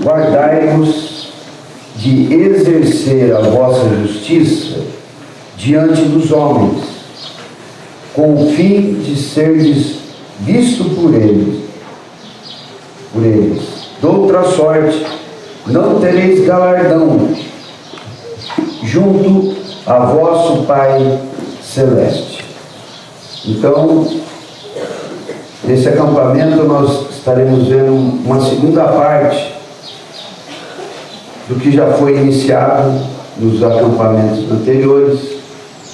guardai-vos de exercer a vossa justiça diante dos homens, com o fim de serdes visto por eles. De outra sorte, não tereis galardão junto a vosso Pai Celeste. Então, nesse acampamento nós estaremos vendo uma segunda parte do que já foi iniciado nos acampamentos anteriores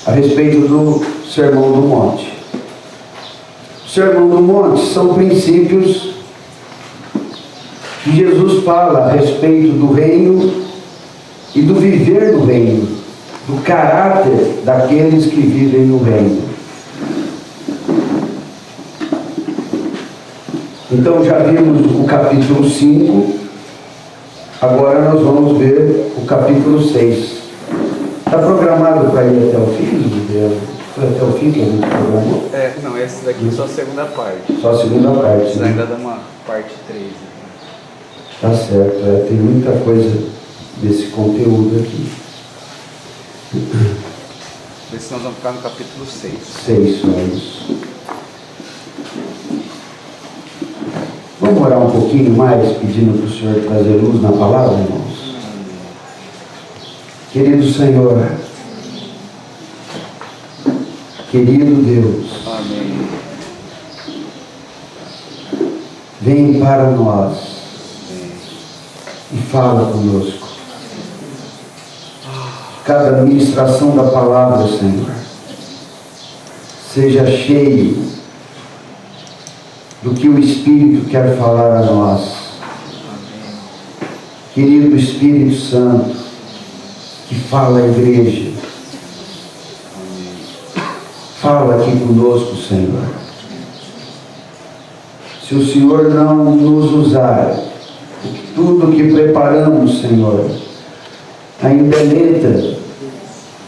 a respeito do Sermão do Monte. O Sermão do Monte são princípios que Jesus fala a respeito do reino e do viver no reino, do caráter daqueles que vivem no reino. Então já vimos o capítulo 5, agora nós vamos ver o capítulo 6. Está programado para ir até o fim? Foi até o fim que a gente programou? Não, esse daqui é só a segunda parte. Só a segunda parte. Isso ainda dá uma parte 3. Tá certo, tem muita coisa desse conteúdo aqui. Esse nós vamos ficar no capítulo 6. 6, não é isso? Vamos orar um pouquinho mais, pedindo para o Senhor trazer luz na palavra, irmãos? Querido Senhor, querido Deus, amém. Vem para nós e fala conosco. Cada ministração da palavra, Senhor, seja cheio do que o Espírito quer falar a nós. Querido Espírito Santo, que fala à igreja, fala aqui conosco, Senhor. Se o Senhor não nos usar, tudo que preparamos, Senhor, ainda é letra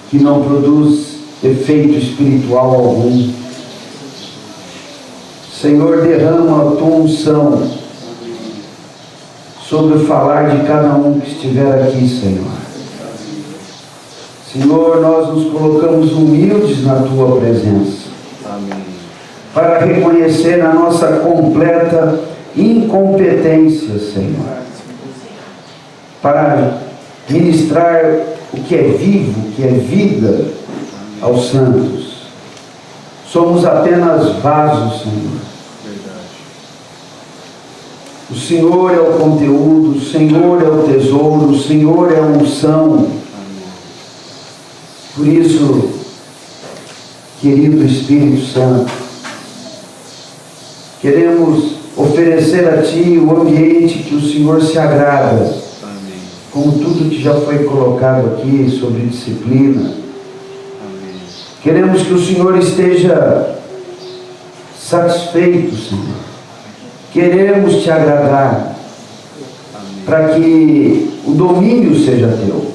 que não produz efeito espiritual algum. Senhor, derrama a tua unção sobre o falar de cada um que estiver aqui, Senhor. Senhor, nós nos colocamos humildes na tua presença. Amém. Para reconhecer a nossa completa incompetência, Senhor. Para ministrar o que é vivo, o que é vida aos santos. Somos apenas vasos, Senhor. O Senhor é o conteúdo, o Senhor é o tesouro, o Senhor é a unção. Por isso, querido Espírito Santo, queremos oferecer a Ti o ambiente que o Senhor se agrada. Amém. Como tudo que já foi colocado aqui sobre disciplina. Amém. Queremos que o Senhor esteja satisfeito, Senhor. Queremos Te agradar. Amém. Para que o domínio seja Teu.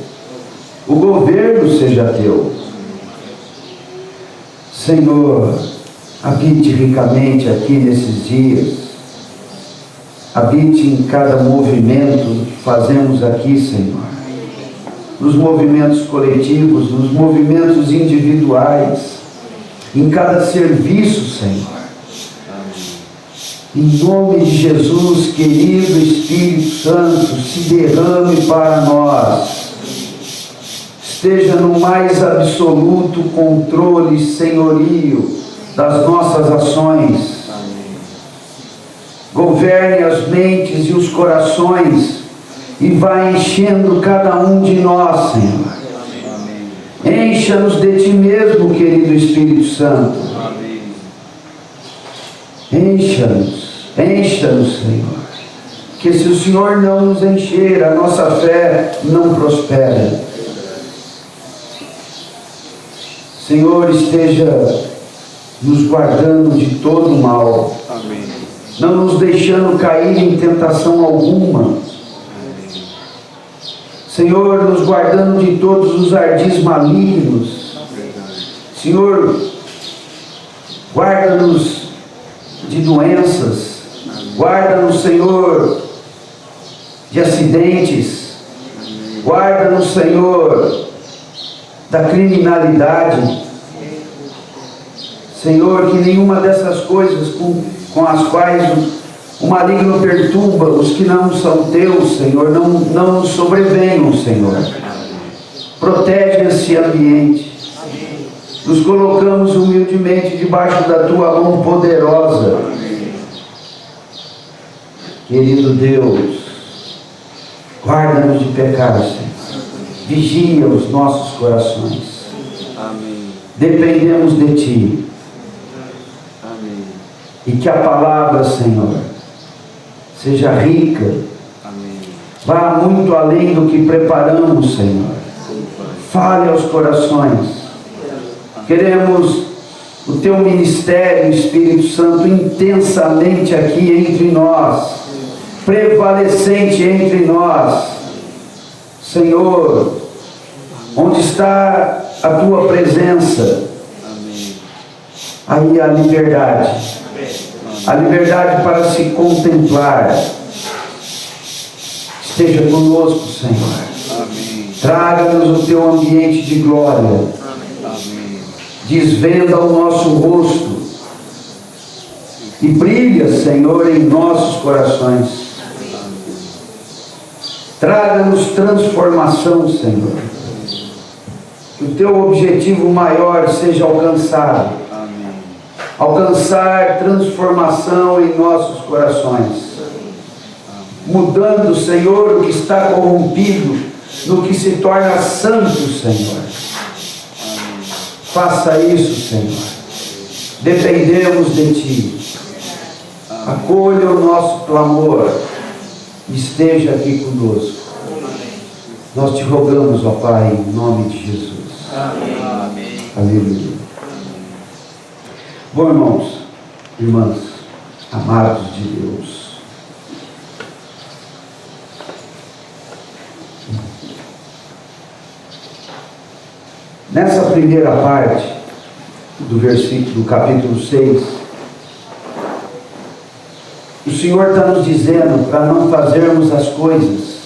O governo seja Teu. Senhor, habite ricamente aqui nesses dias. Habite em cada movimento que fazemos aqui, Senhor. Nos movimentos coletivos, nos movimentos individuais, em cada serviço, Senhor. Em nome de Jesus, querido Espírito Santo, se derrame para nós. Esteja no mais absoluto controle e senhorio das nossas ações. Governe as mentes e os corações e vá enchendo cada um de nós, Senhor. Encha-nos de Ti mesmo, querido Espírito Santo. Encha-nos, Senhor. Que se o Senhor não nos encher, a nossa fé não prospera. Senhor, esteja nos guardando de todo o mal. Amém. Não nos deixando cair em tentação alguma. Amém. Senhor, nos guardando de todos os ardis malignos. Amém. Senhor, guarda-nos de doenças. Amém. Guarda-nos, Senhor, de acidentes. Guarda-nos, Senhor, da criminalidade. Senhor, que nenhuma dessas coisas com as quais o maligno perturba os que não são teus, Senhor, não sobrevenham, Senhor. Protege esse ambiente. Nos colocamos humildemente debaixo da tua mão poderosa. Querido Deus, guarda-nos de pecar, Senhor. Vigia os nossos corações. Amém. Dependemos de Ti. Amém. E que a palavra, Senhor, seja rica. Amém. Vá muito além do que preparamos, Senhor. Fale aos corações. Queremos o Teu ministério, Espírito Santo, intensamente aqui entre nós, prevalecente entre nós. Senhor, onde está a Tua presença? Aí a liberdade. A liberdade para se contemplar. Esteja conosco, Senhor. Amém. Traga-nos o Teu ambiente de glória. Amém. Desvenda o nosso rosto e brilha, Senhor, em nossos corações. Traga-nos transformação, Senhor. Que o Teu objetivo maior seja alcançado. Amém. Alcançar transformação em nossos corações. Mudando, Senhor, o que está corrompido no que se torna santo, Senhor. Faça isso, Senhor. Dependemos de Ti. Acolha o nosso clamor. Esteja aqui conosco. Nós Te rogamos, ó Pai, em nome de Jesus. Amém. Aleluia. Bom, irmãos, irmãs, amados de Deus. Nessa primeira parte do versículo do capítulo 6, o Senhor está nos dizendo para não fazermos as coisas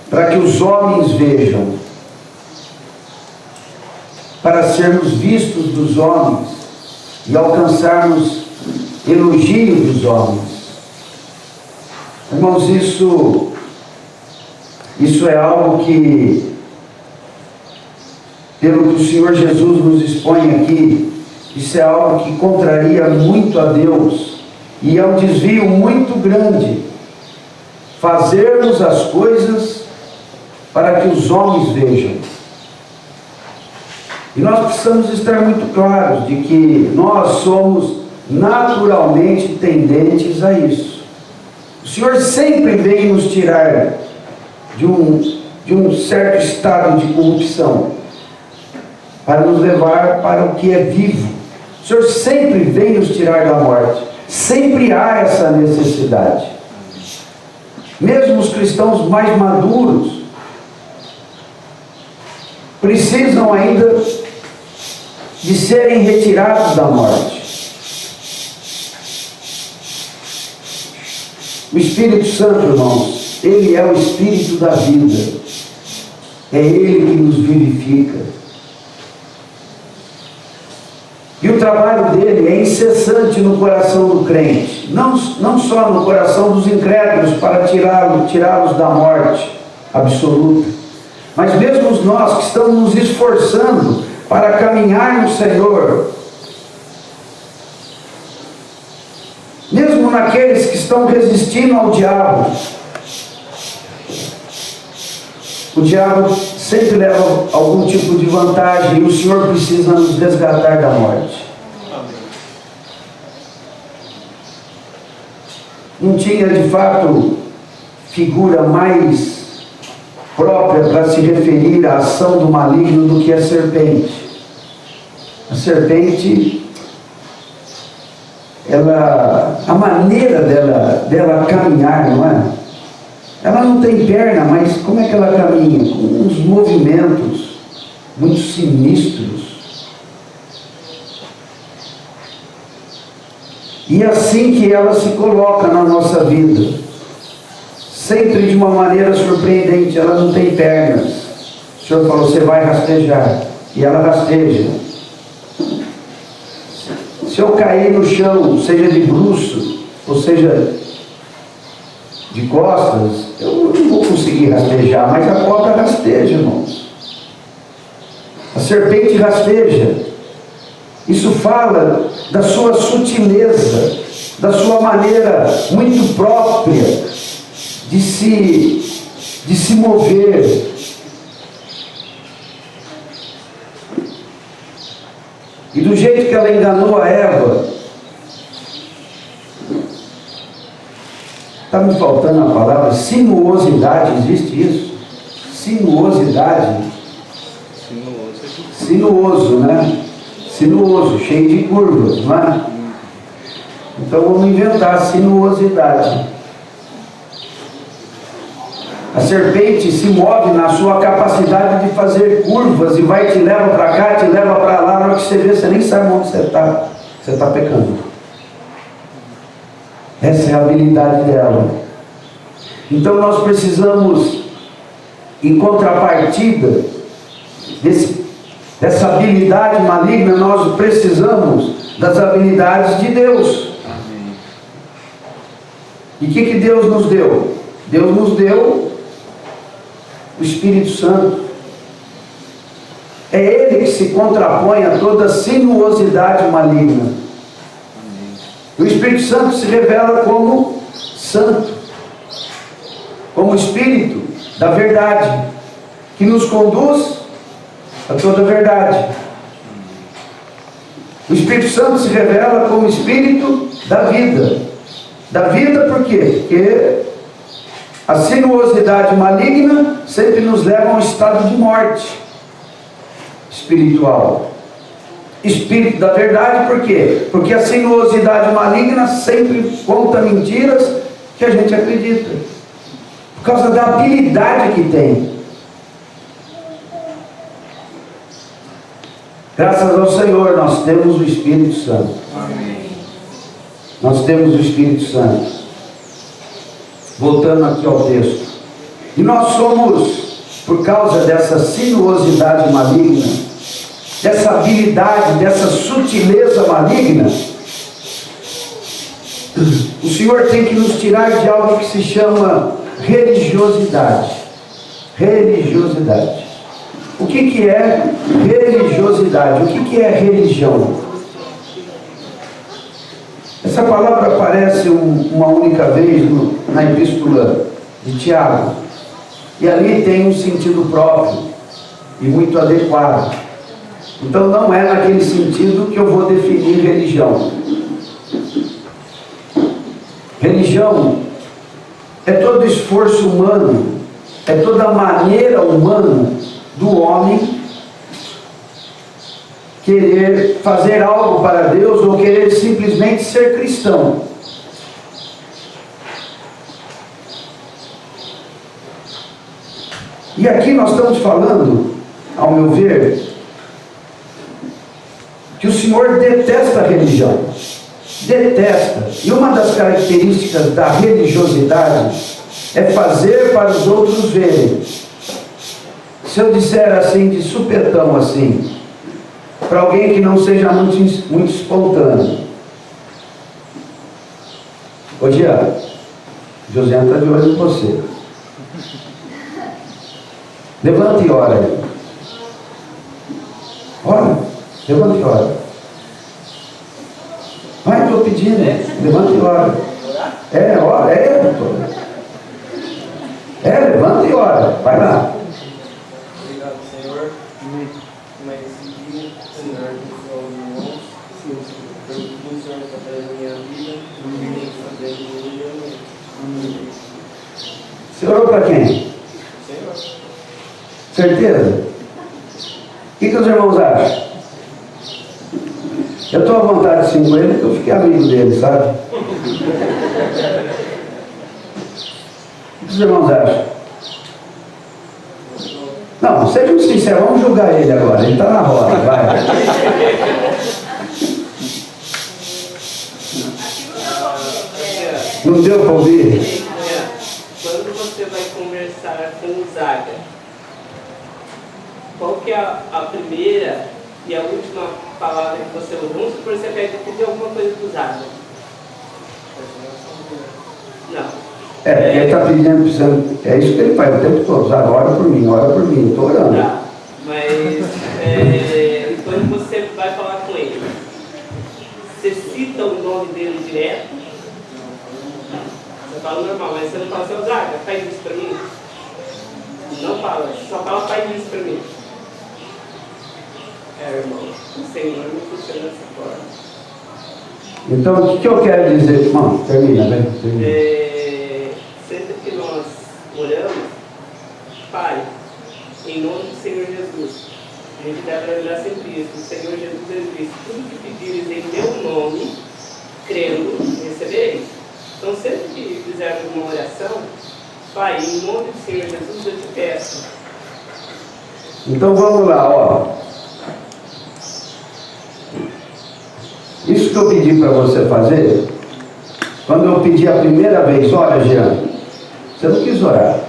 para que os homens vejam, para sermos vistos dos homens e alcançarmos elogio dos homens. Irmãos, isso é algo que, pelo que o Senhor Jesus nos expõe aqui, isso é algo que contraria muito a Deus e é um desvio muito grande. Fazermos as coisas para que os homens vejam. E nós precisamos estar muito claros de que nós somos naturalmente tendentes a isso. O Senhor sempre vem nos tirar de um certo estado de corrupção para nos levar para o que é vivo. O Senhor sempre vem nos tirar da morte. Sempre há essa necessidade. Mesmo os cristãos mais maduros precisam ainda de serem retirados da morte. O Espírito Santo, irmãos, Ele é o Espírito da vida. É Ele que nos vivifica. E o trabalho dele é incessante no coração do crente. Não só no coração dos incrédulos, para tirá-los da morte absoluta. Mas mesmo nós que estamos nos esforçando para caminhar no Senhor, mesmo naqueles que estão resistindo ao diabo, o diabo sempre leva algum tipo de vantagem e o Senhor precisa nos resgatar da morte. Não tinha de fato figura mais própria para se referir à ação do maligno do que a serpente. A serpente, a maneira dela caminhar, não é? Ela não tem perna, mas como é que ela caminha? Com uns movimentos muito sinistros. E assim que ela se coloca na nossa vida, sempre de uma maneira surpreendente. Ela não tem pernas. O Senhor falou, você vai rastejar. E ela rasteja. Se eu cair no chão, seja de bruços, ou seja de costas, eu não vou conseguir rastejar, mas a cobra rasteja, irmãos. A serpente rasteja. Isso fala da sua sutileza, da sua maneira muito própria de se mover. E do jeito que ela enganou a Eva, está me faltando a palavra sinuosidade, existe isso? Sinuosidade. Sinuoso, né? Sinuoso, cheio de curvas, não é? Então vamos inventar sinuosidade. A serpente se move na sua capacidade de fazer curvas e vai, te leva para cá, te leva para lá. Na hora que você vê, você nem sabe onde você está. Você está pecando. Essa é a habilidade dela. Então nós precisamos, em contrapartida dessa habilidade maligna, nós precisamos das habilidades de Deus. Amém. E o que Deus nos deu? Deus nos deu o Espírito Santo. É Ele que se contrapõe a toda sinuosidade maligna. Amém. O Espírito Santo se revela como Santo, como Espírito da verdade, que nos conduz a toda a verdade. O Espírito Santo se revela como Espírito da vida. Da vida por quê? Porque a sinuosidade maligna sempre nos leva a um estado de morte espiritual. Espírito da verdade por quê? Porque a sinuosidade maligna sempre conta mentiras que a gente acredita, por causa da habilidade que tem. Graças ao Senhor nós temos o Espírito Santo. Amém. Nós temos o Espírito Santo. Voltando aqui ao texto. E nós somos, por causa dessa sinuosidade maligna, dessa habilidade, dessa sutileza maligna, o Senhor tem que nos tirar de algo que se chama religiosidade. Religiosidade. O que é religiosidade? O que é religião? Essa palavra aparece uma única vez na epístola de Tiago. E ali tem um sentido próprio e muito adequado. Então não é naquele sentido que eu vou definir religião. Religião é todo esforço humano, é toda a maneira humana do homem querer fazer algo para Deus ou querer simplesmente ser cristão. E aqui nós estamos falando, ao meu ver, que o Senhor detesta a religião. Detesta. E uma das características da religiosidade é fazer para os outros verem. Se eu disser assim, de supetão assim, para alguém que não seja muito espontâneo. Ô Jean, Josiane está de olho em você. Levanta e ora aí. Ora, levanta e ora. Vai, estou pedindo, levanta e ora. Ora, doutor. Levanta e ora. Vai lá. Obrigado, Senhor. Mas esse dia, Senhor, abençoa os irmãos. Pelo que o Senhor está fazendo na minha vida, eu tenho que fazer no meu nome. Amém. Você orou para quem? Senhor. Certeza? O que os irmãos acham? Eu estou à vontade assim com ele, porque eu fiquei amigo dele, sabe? O que os irmãos acham? Não, sejam sinceros, vamos julgar ele agora, ele está na roda, vai. Não deu para ouvir? Quando você vai conversar com o Zaga, qual que é a primeira e a última palavra que você usa? Vamos supor que você pega e pedir alguma coisa pro Zaga. Não. Porque ele está pedindo, é isso que ele faz o tempo todo, Zaga, ora por mim, eu estou orando. Tá, mas quando você vai falar com ele, você cita o nome dele direto? Você fala normal, mas você não fala assim, Zaga, faz isso pra mim? Não fala, só fala, faz isso pra mim. Irmão, o Senhor não funciona dessa forma. Então, o que eu quero dizer, irmão? Termina, né? Sempre que nós oramos, Pai, em nome do Senhor Jesus, a gente deve lembrar sempre isso. O Senhor Jesus ele disse: tudo que pedires em meu nome, crendo, receberei. Então, sempre que fizermos uma oração, Pai, em nome do Senhor Jesus, eu te peço. Então vamos lá, ó. Isso que eu pedi para você fazer, quando eu pedi a primeira vez, ora, Jean, você não quis orar.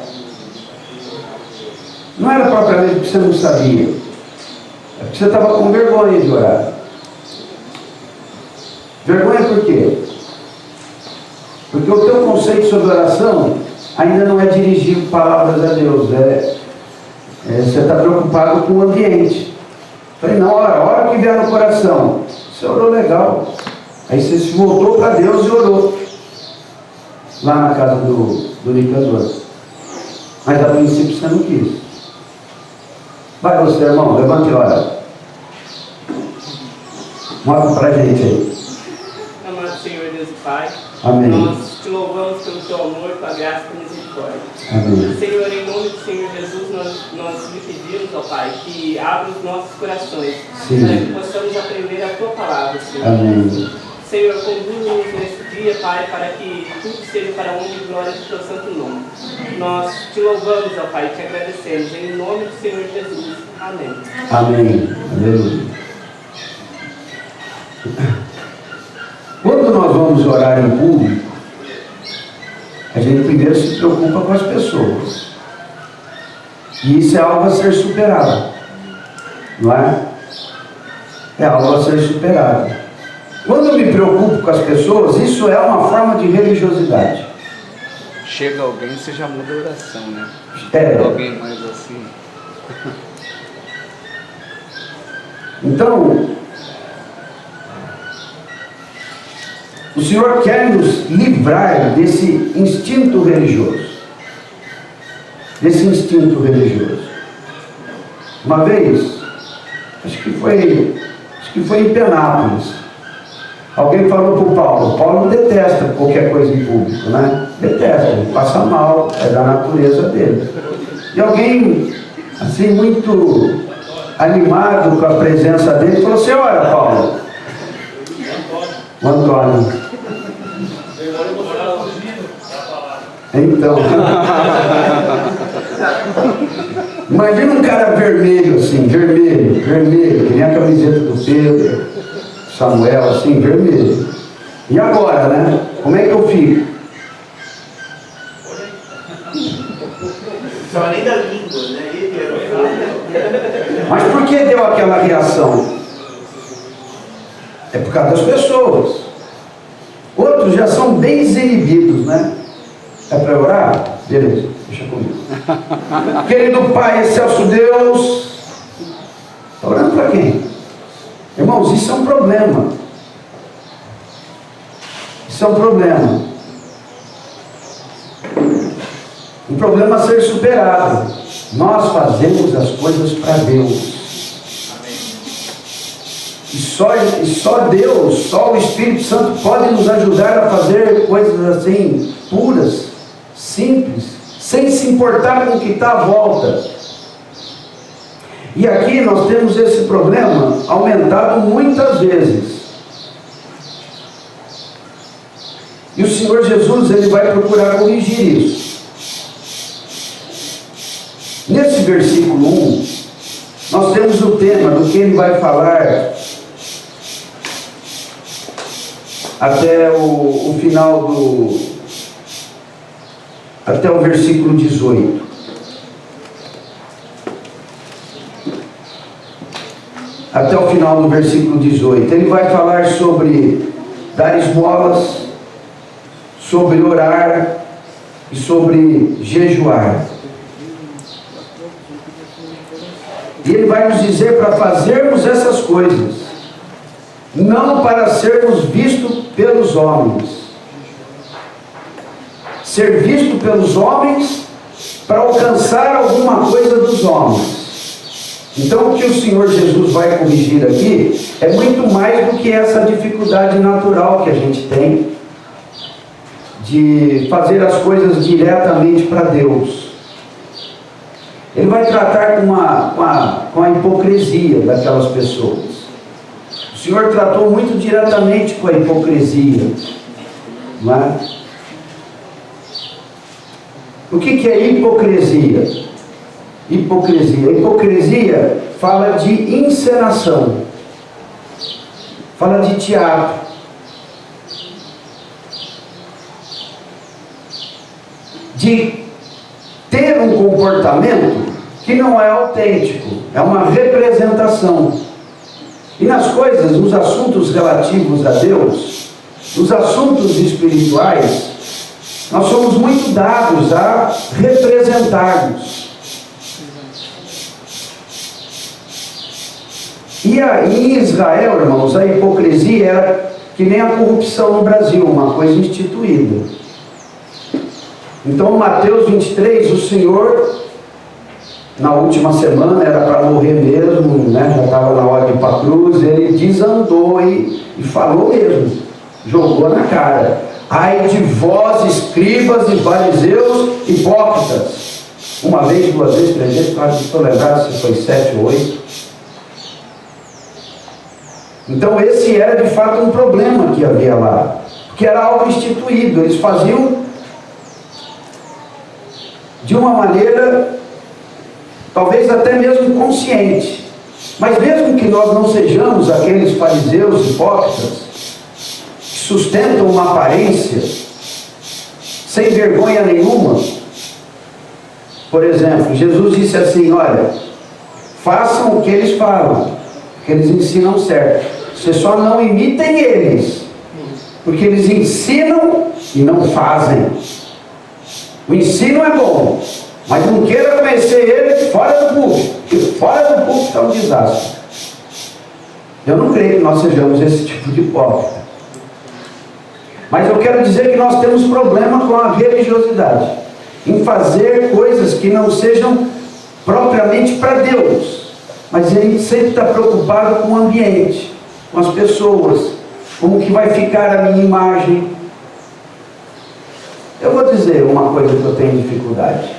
Não era propriamente porque você não sabia, é porque você estava com vergonha de orar. Vergonha por quê? Porque o teu conceito sobre oração ainda não é dirigir palavras a Deus, você está preocupado com o ambiente. Falei, não, ora o que vier no coração. Você orou legal. Aí você se voltou para Deus e orou. Lá na casa do Nicandor. Mas a princípio você não quis. Vai você, irmão, levante e ora. Mostra pra gente aí. Amado Senhor Deus e Pai, Amém. Nós te louvamos pelo teu amor, tua graça e misericórdia. Amém. Senhor, em nome do Senhor Jesus, nós lhe pedimos, ó Pai, que abra os nossos corações, Sim. para que possamos aprender a tua palavra, Senhor. Amém. Senhor, conduz-nos nesse dia, Pai, para que tudo seja para a honra e glória do teu santo nome. Nós te louvamos, ó Pai, e te agradecemos, em nome do Senhor Jesus. Amém. Amém. Aleluia. Quando nós vamos orar em público, a gente primeiro se preocupa com as pessoas. E isso é algo a ser superado. Não é? É algo a ser superado. Quando eu me preocupo com as pessoas, isso é uma forma de religiosidade. Chega alguém, você já muda a oração, né? Alguém mais assim. Então, o Senhor quer nos livrar desse instinto religioso. Desse instinto religioso. Uma vez, acho que foi em Penápolis, alguém falou para o Paulo. Paulo detesta qualquer coisa em público, né? Detesta, ele passa mal, é da natureza dele. E alguém, assim, muito animado com a presença dele, falou assim: olha, Paulo, o Antônio. Então, imagina um cara vermelho assim, vermelho, que nem a camiseta do Pedro, Samuel, assim, vermelho. E agora, né? Como é que eu fico? Só além da língua, né? Mas por que deu aquela reação? É por causa das pessoas. Outros já são bem desinibidos, né? É para orar? Beleza, deixa comigo. Querido Pai, excelso Deus, está orando para quem? Irmãos, isso é um problema. Isso é um problema. Um problema a ser superado. Nós fazemos as coisas para Deus. E só Deus, só o Espírito Santo pode nos ajudar a fazer coisas assim, puras, simples, sem se importar com o que está à volta. E aqui nós temos esse problema aumentado muitas vezes. E o Senhor Jesus, ele vai procurar corrigir isso. Nesse versículo 1, nós temos o tema do que ele vai falar até o final até o versículo 18. Até o final do versículo 18. Ele vai falar sobre dar esmolas, sobre orar e sobre jejuar. E ele vai nos dizer para fazermos essas coisas, não para sermos vistos pelos homens. Ser visto pelos homens para alcançar alguma coisa dos homens. Então o que o Senhor Jesus vai corrigir aqui é muito mais do que essa dificuldade natural que a gente tem de fazer as coisas diretamente para Deus. Ele vai tratar com a hipocrisia daquelas pessoas. O Senhor tratou muito diretamente com a hipocrisia. Não é? O que é hipocrisia? Hipocrisia. Hipocrisia fala de encenação, fala de teatro. De ter um comportamento que não é autêntico, é uma representação. E nas coisas, nos assuntos relativos a Deus, nos assuntos espirituais, nós somos muito dados a representarmos. E em Israel, irmãos, a hipocrisia era que nem a corrupção no Brasil, uma coisa instituída. Então, Mateus 23, o Senhor, na última semana, era para morrer mesmo, né? Já estava na hora de ir para a cruz, ele desandou e falou mesmo, jogou na cara: ai de vós, escribas e fariseus hipócritas. Uma vez, duas vezes, três vezes, quase estou lembrado se foi 7 ou 8. Então esse era de fato um problema que havia lá, porque era algo instituído, eles faziam de uma maneira talvez até mesmo consciente. Mas mesmo que nós não sejamos aqueles fariseus hipócritas que sustentam uma aparência sem vergonha nenhuma, por exemplo, Jesus disse assim: olha, façam o que eles falam, porque eles ensinam certo. Vocês só não imitem eles, porque eles ensinam e não fazem. O ensino é bom, mas não queira conhecer ele fora do púlpito, porque fora do púlpito está um desastre. Eu não creio que nós sejamos esse tipo de hipócrita. Mas eu quero dizer que nós temos problema com a religiosidade, em fazer coisas que não sejam propriamente para Deus, mas a gente sempre está preocupado com o ambiente, com as pessoas, como que vai ficar a minha imagem. Eu vou dizer uma coisa que eu tenho dificuldade.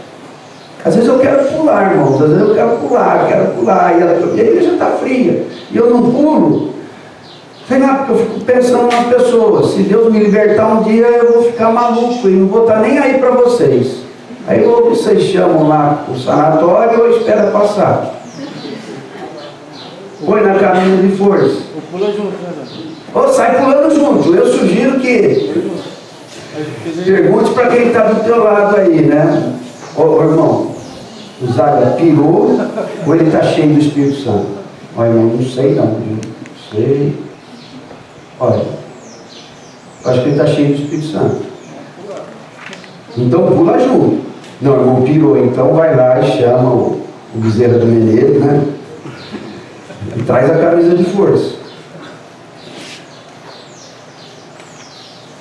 Às vezes eu quero pular, irmãos, às vezes eu quero pular, e a igreja está fria, e eu não pulo, sei lá, porque eu fico pensando nas pessoas. Se Deus me libertar um dia, eu vou ficar maluco, e não vou estar nem aí para vocês. Aí ou vocês chamam lá o sanatório, ou espera passar. Põe na caminho de força. Ou pula junto, né? Ou sai pulando junto. Eu sugiro que pergunte para quem está do teu lado aí, né? Ô irmão, o Zaga pirou ou ele está cheio do Espírito Santo? Olha, irmão, não sei não. Não sei. Olha, acho que ele está cheio do Espírito Santo. Então pula junto. Não, irmão, pirou. Então vai lá e chama o Bezerra do Mineiro, né? E traz a camisa de força.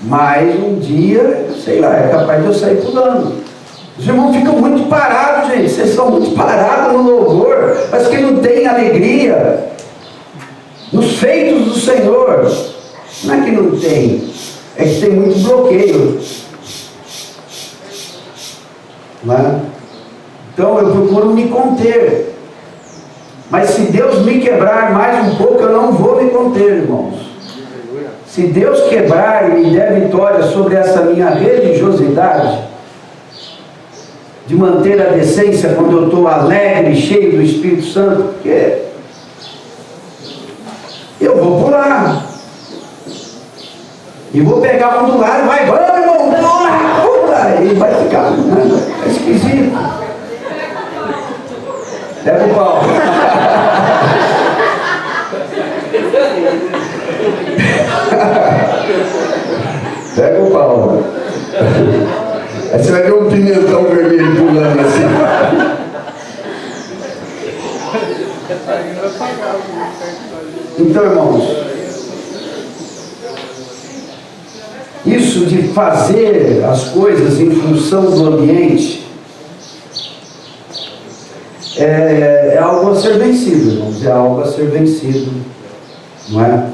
Mas um dia, sei lá, é capaz de eu sair pulando. Os irmãos ficam muito parados, gente. Vocês são muito parados no louvor, mas que não tem alegria nos feitos do Senhor. Não é que não tem, é que tem muito bloqueio. Não é? Então eu procuro me conter. Mas se Deus me quebrar mais um pouco, eu não vou me conter, irmãos. Se Deus quebrar e me der vitória sobre essa minha religiosidade, de manter a decência quando eu estou alegre, cheio do Espírito Santo, porque eu vou pular. E vou pegar um do lado, vamos irmão, pula! Aí vai ficar esquisito. Pega o pau. Pega o pau. Aí você vai ver um pimentão vermelho pulando assim. Então, irmãos, isso de fazer as coisas em função do ambiente é algo a ser vencido, irmãos, é algo a ser vencido, não é?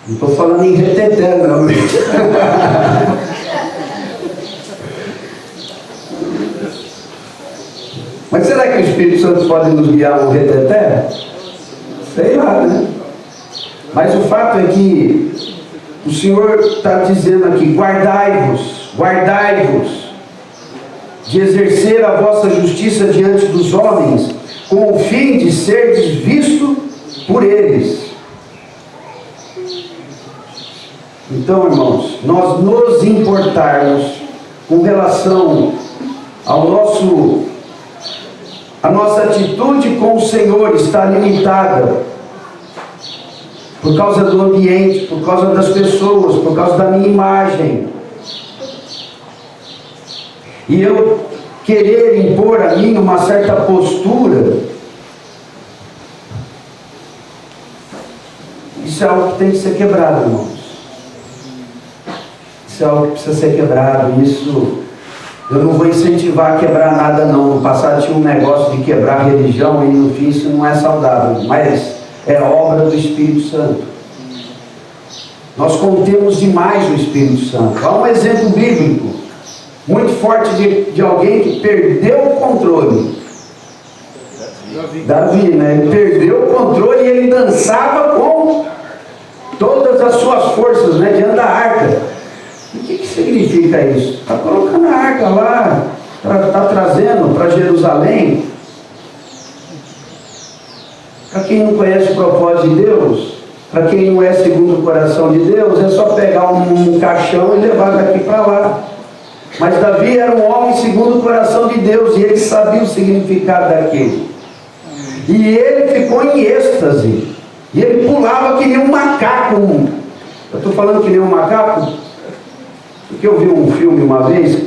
Não estou falando em reteté, não. Mas será que o Espírito Santo pode nos guiar no reteté? Sei lá, né? Mas o fato é que o Senhor está dizendo aqui: guardai-vos de exercer a vossa justiça diante dos homens, com o fim de seres visto por eles. Então, irmãos, nós nos importarmos com relação a nossa atitude com o Senhor está limitada por causa do ambiente, por causa das pessoas, por causa da minha imagem. E eu querer impor a mim uma certa postura, isso é algo que tem que ser quebrado, irmãos. Isso é algo que precisa ser quebrado. Isso eu não vou incentivar a quebrar nada, não. No passado tinha um negócio de quebrar a religião e no fim isso não é saudável, mas é obra do Espírito Santo. Nós contemos demais o Espírito Santo. Há um exemplo bíblico muito forte de alguém que perdeu o controle. Davi, né? Ele perdeu o controle e ele dançava com todas as suas forças, né? Diante da arca. O que significa isso? Está colocando a arca lá, está trazendo para Jerusalém. Para quem não conhece o propósito de Deus, para quem não é segundo o coração de Deus, é só pegar um caixão e levar daqui para lá. Mas Davi era um homem segundo o coração de Deus, e ele sabia o significado daquilo. E ele ficou em êxtase. E ele pulava que nem um macaco. Eu estou falando que nem um macaco, porque eu vi um filme uma vez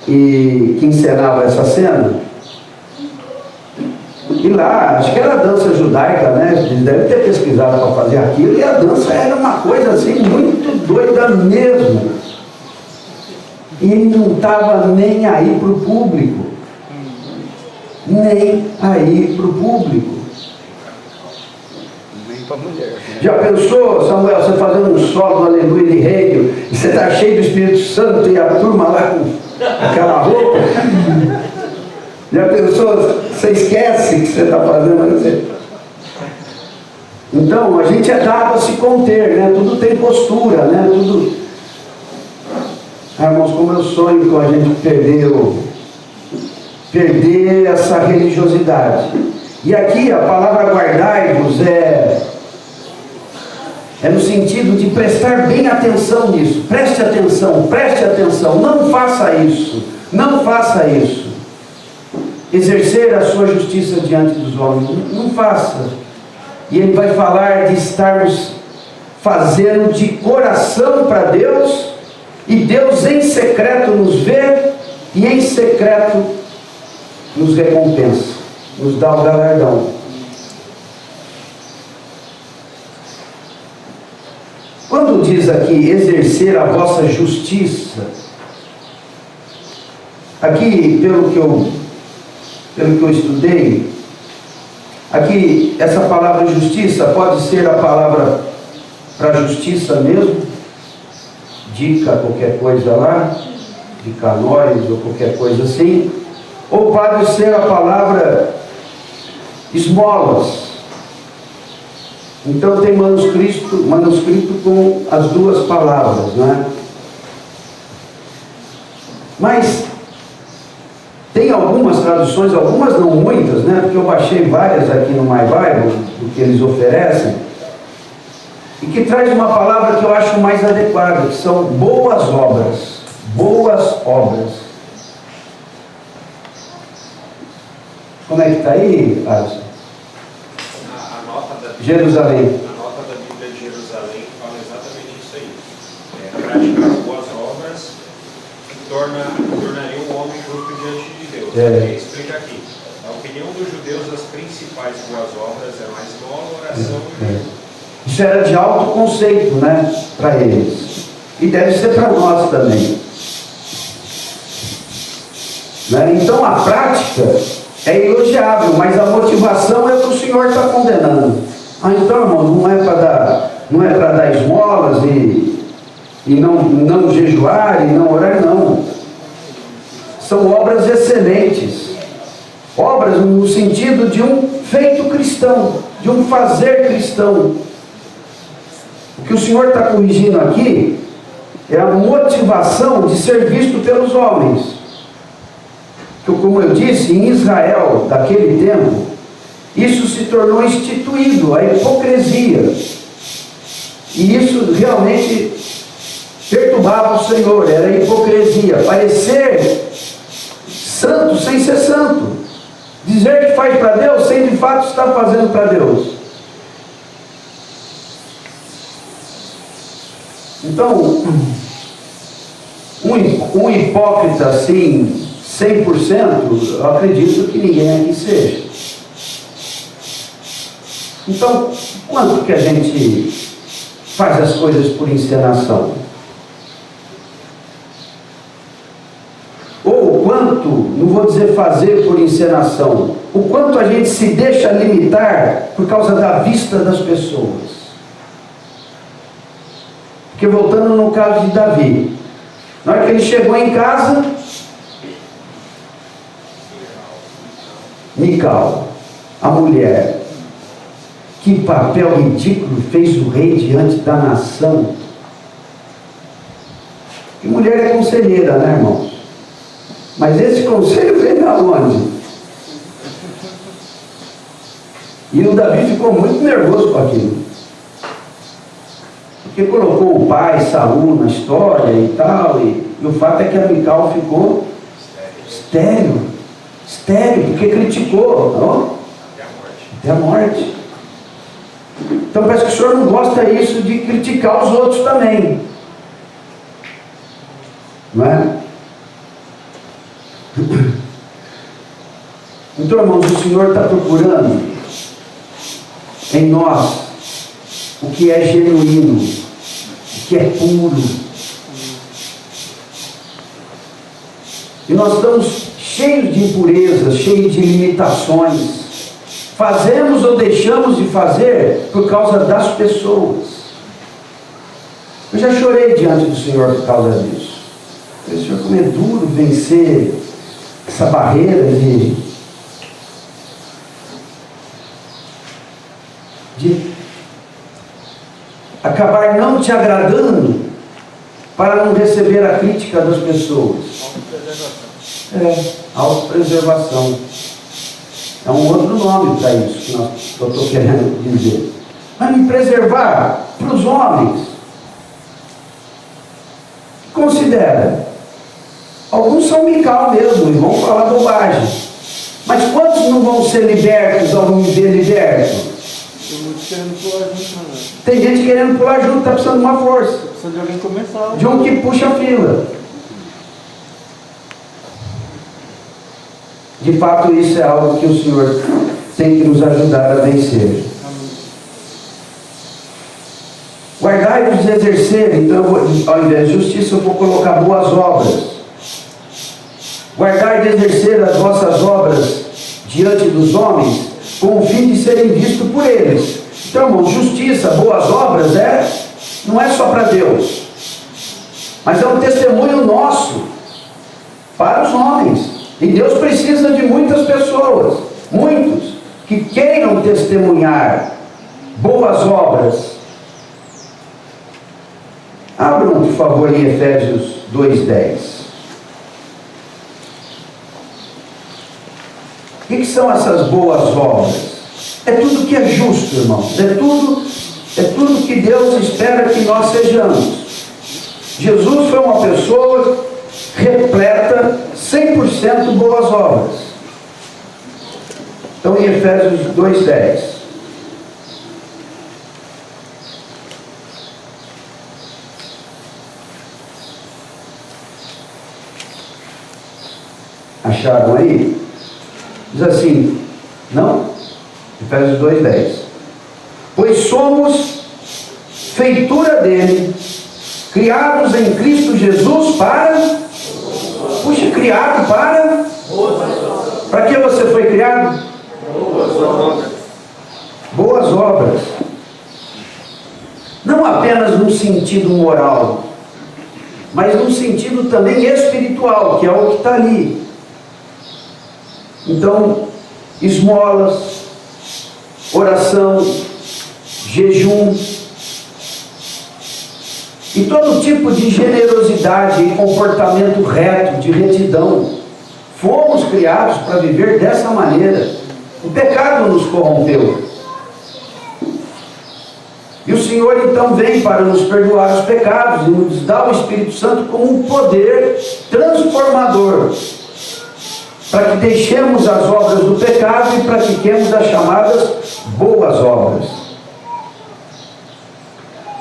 que encenava essa cena. E lá, acho que era dança judaica, né? Eles devem ter pesquisado para fazer aquilo. E a dança era uma coisa assim muito doida mesmo. E ele não estava nem aí para o público. Nem aí para o público. Nem para a mulher. Já pensou, Samuel, você fazendo um solo no Aleluia de Reino, e você está cheio do Espírito Santo e a turma lá com aquela roupa? Já pensou, você esquece que você está fazendo? Então, a gente é dado a se conter, né? Tudo tem postura, né? Tudo... irmãos, como eu sonho com a gente perder essa religiosidade. E aqui a palavra guardai-vos é no sentido de prestar bem atenção nisso. Preste atenção, não faça isso, não faça isso. Exercer a sua justiça diante dos homens, não faça. E ele vai falar de estarmos fazendo de coração para Deus, e Deus em secreto nos vê, e em secreto nos recompensa, nos dá o galardão. Quando diz aqui exercer a vossa justiça, aqui pelo que eu estudei, aqui essa palavra justiça pode ser a palavra para justiça mesmo, dica qualquer coisa lá, de canóis ou qualquer coisa assim, ou pode ser a palavra esmolas. Então tem manuscrito com as duas palavras, né? Mas tem algumas traduções, algumas não muitas, né? Porque eu baixei várias aqui no My Bible, do que eles oferecem. e que traz uma palavra que eu acho mais adequada, que são boas obras. Boas obras. Como é que está aí, Alisson? A nota da Jerusalém. A nota da Bíblia de Jerusalém fala exatamente isso aí. Praticar as boas obras tornaria o homem justo diante de Deus. Ele explica aqui. Na opinião dos judeus, as principais boas obras eram a esmola, a oração e o jejum. Isso era de alto conceito, né? Para eles. E deve ser para nós também. Né? Então a prática é elogiável, mas a motivação é o que o Senhor está condenando. Então, irmão, não é para dar esmolas e não jejuar e não orar, não. São obras excelentes. Obras no sentido de um feito cristão, de um fazer cristão. O que o Senhor está corrigindo aqui é a motivação de ser visto pelos homens. Como eu disse, em Israel, daquele tempo, isso se tornou instituído, a hipocrisia. E isso realmente perturbava o Senhor, era a hipocrisia. Parecer santo sem ser santo. Dizer que faz para Deus, sem de fato estar fazendo para Deus. Então, um hipócrita assim, 100%, eu acredito que ninguém aqui seja. Então, quanto que a gente faz as coisas por encenação? Ou o quanto, não vou dizer fazer por encenação, o quanto a gente se deixa limitar por causa da vista das pessoas. Porque voltando no caso de Davi, na hora que ele chegou em casa, Mical, a mulher, que papel ridículo fez o rei diante da nação. E mulher é conselheira, né, irmãos? Mas esse conselho vem da onde? E o Davi ficou muito nervoso com aquilo. Porque colocou o pai, Saul, na história e tal, e o fato é que a Mical ficou estéril, porque criticou, não? Até a morte. Então parece que o senhor não gosta disso de criticar os outros também, não é? Então, irmãos, o Senhor está procurando em nós o que é genuíno, o que é puro. E nós estamos cheios de impurezas, cheios de limitações. Fazemos ou deixamos de fazer por causa das pessoas. Eu já chorei diante do Senhor por causa disso. Eu falei, Senhor, como é duro vencer essa barreira de acabar não te agradando para não receber a crítica das pessoas. Autopreservação. É um outro nome para isso que eu estou querendo dizer. Mas me preservar para os homens. Considera. Alguns são Mical mesmo e vão falar bobagem. Mas quantos não vão ser libertos ao me ver liberto? Tem gente querendo pular junto, está precisando de uma força. Precisa de alguém começar. De um que puxa a fila. De fato, isso é algo que o Senhor tem que nos ajudar a vencer. Guardai-vos de exercer, então, ao invés de justiça, eu vou colocar boas obras. Guardai de exercer as vossas obras diante dos homens, com o fim de serem vistos por eles. Então, irmãos, justiça, boas obras, não é só para Deus, mas é um testemunho nosso para os homens. E Deus precisa de muitas pessoas, muitos, que queiram testemunhar boas obras. Abram, por favor, em Efésios 2:10. O que são essas boas obras? É tudo que é justo, irmãos. É tudo É tudo que Deus espera que nós sejamos. Jesus foi uma pessoa repleta, 100% boas obras. Então, em Efésios 2:10. Acharam aí? Diz assim, não? Efésios 2:10. Pois somos feitura dele, criados em Cristo Jesus para... Puxa, criado para... Para que você foi criado? Boas obras. Não apenas no sentido moral, mas no sentido também espiritual, que é o que está ali. Então, esmolas, oração, jejum e todo tipo de generosidade e comportamento reto, de retidão. Fomos criados para viver dessa maneira. O pecado nos corrompeu. E o Senhor então vem para nos perdoar os pecados e nos dá o Espírito Santo como um poder transformador, para que deixemos as obras do pecado e pratiquemos as chamadas boas obras.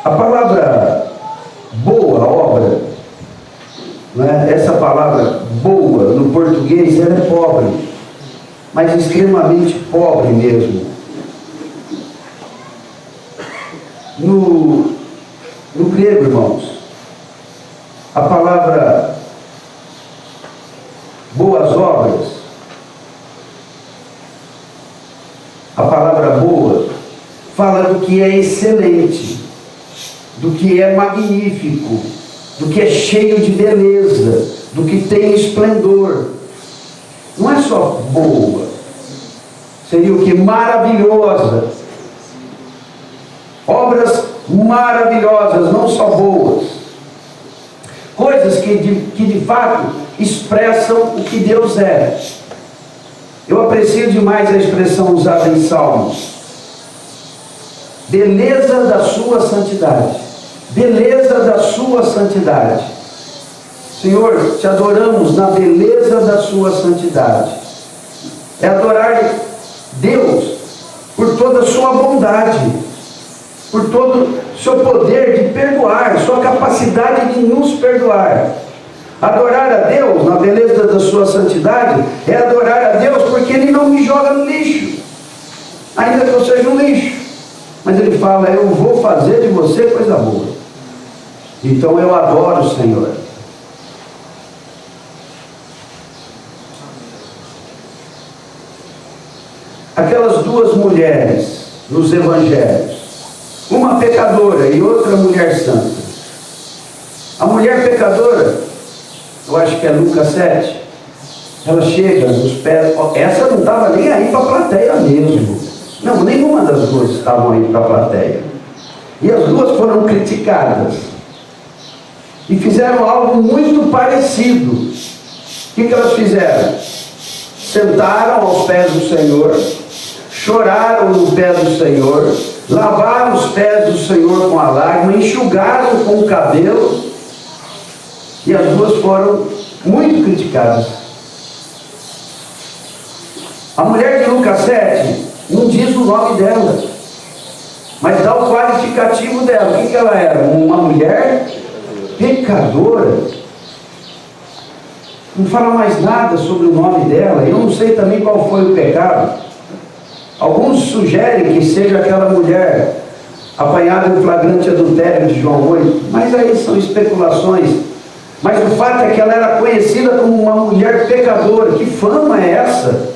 A palavra boa obra, né? Essa palavra boa no português, ela é pobre, mas extremamente pobre mesmo. No grego, irmãos, a palavra boas obras, a palavra boa, fala do que é excelente, do que é magnífico, do que é cheio de beleza, do que tem esplendor. Não é só boa, seria o que? Maravilhosa. Obras maravilhosas, não só boas. Coisas que de fato expressam o que Deus é. Eu aprecio demais a expressão usada em Salmos. Beleza da sua santidade. Beleza da sua santidade. Senhor, te adoramos na beleza da sua santidade. É adorar Deus por toda a sua bondade, por todo o seu poder de perdoar, sua capacidade de nos perdoar. Adorar a Deus na beleza da sua santidade é adorar a Deus porque Ele não me joga no lixo, ainda que eu seja um lixo, mas Ele fala, eu vou fazer de você coisa boa. Então eu adoro o Senhor. Aquelas duas mulheres nos evangelhos, uma pecadora e outra mulher santa. A mulher pecadora, eu acho que é Lucas 7, ela chega nos pés, essa não estava nem aí para a plateia mesmo. Não, nenhuma das duas estavam aí para a plateia. E as duas foram criticadas. E fizeram algo muito parecido. O que elas fizeram? Sentaram aos pés do Senhor, choraram no pé do Senhor, lavaram os pés do Senhor com a lágrima, enxugaram com o cabelo, e as duas foram muito criticadas. A mulher de Lucas 7 não diz o nome dela, mas dá o qualificativo dela. O que ela era? Uma mulher pecadora. Não fala mais nada sobre o nome dela. Eu não sei também qual foi o pecado. Alguns sugerem que seja aquela mulher apanhada em flagrante adultério de João 8, mas aí são especulações. Mas o fato é que ela era conhecida como uma mulher pecadora. Que fama é essa?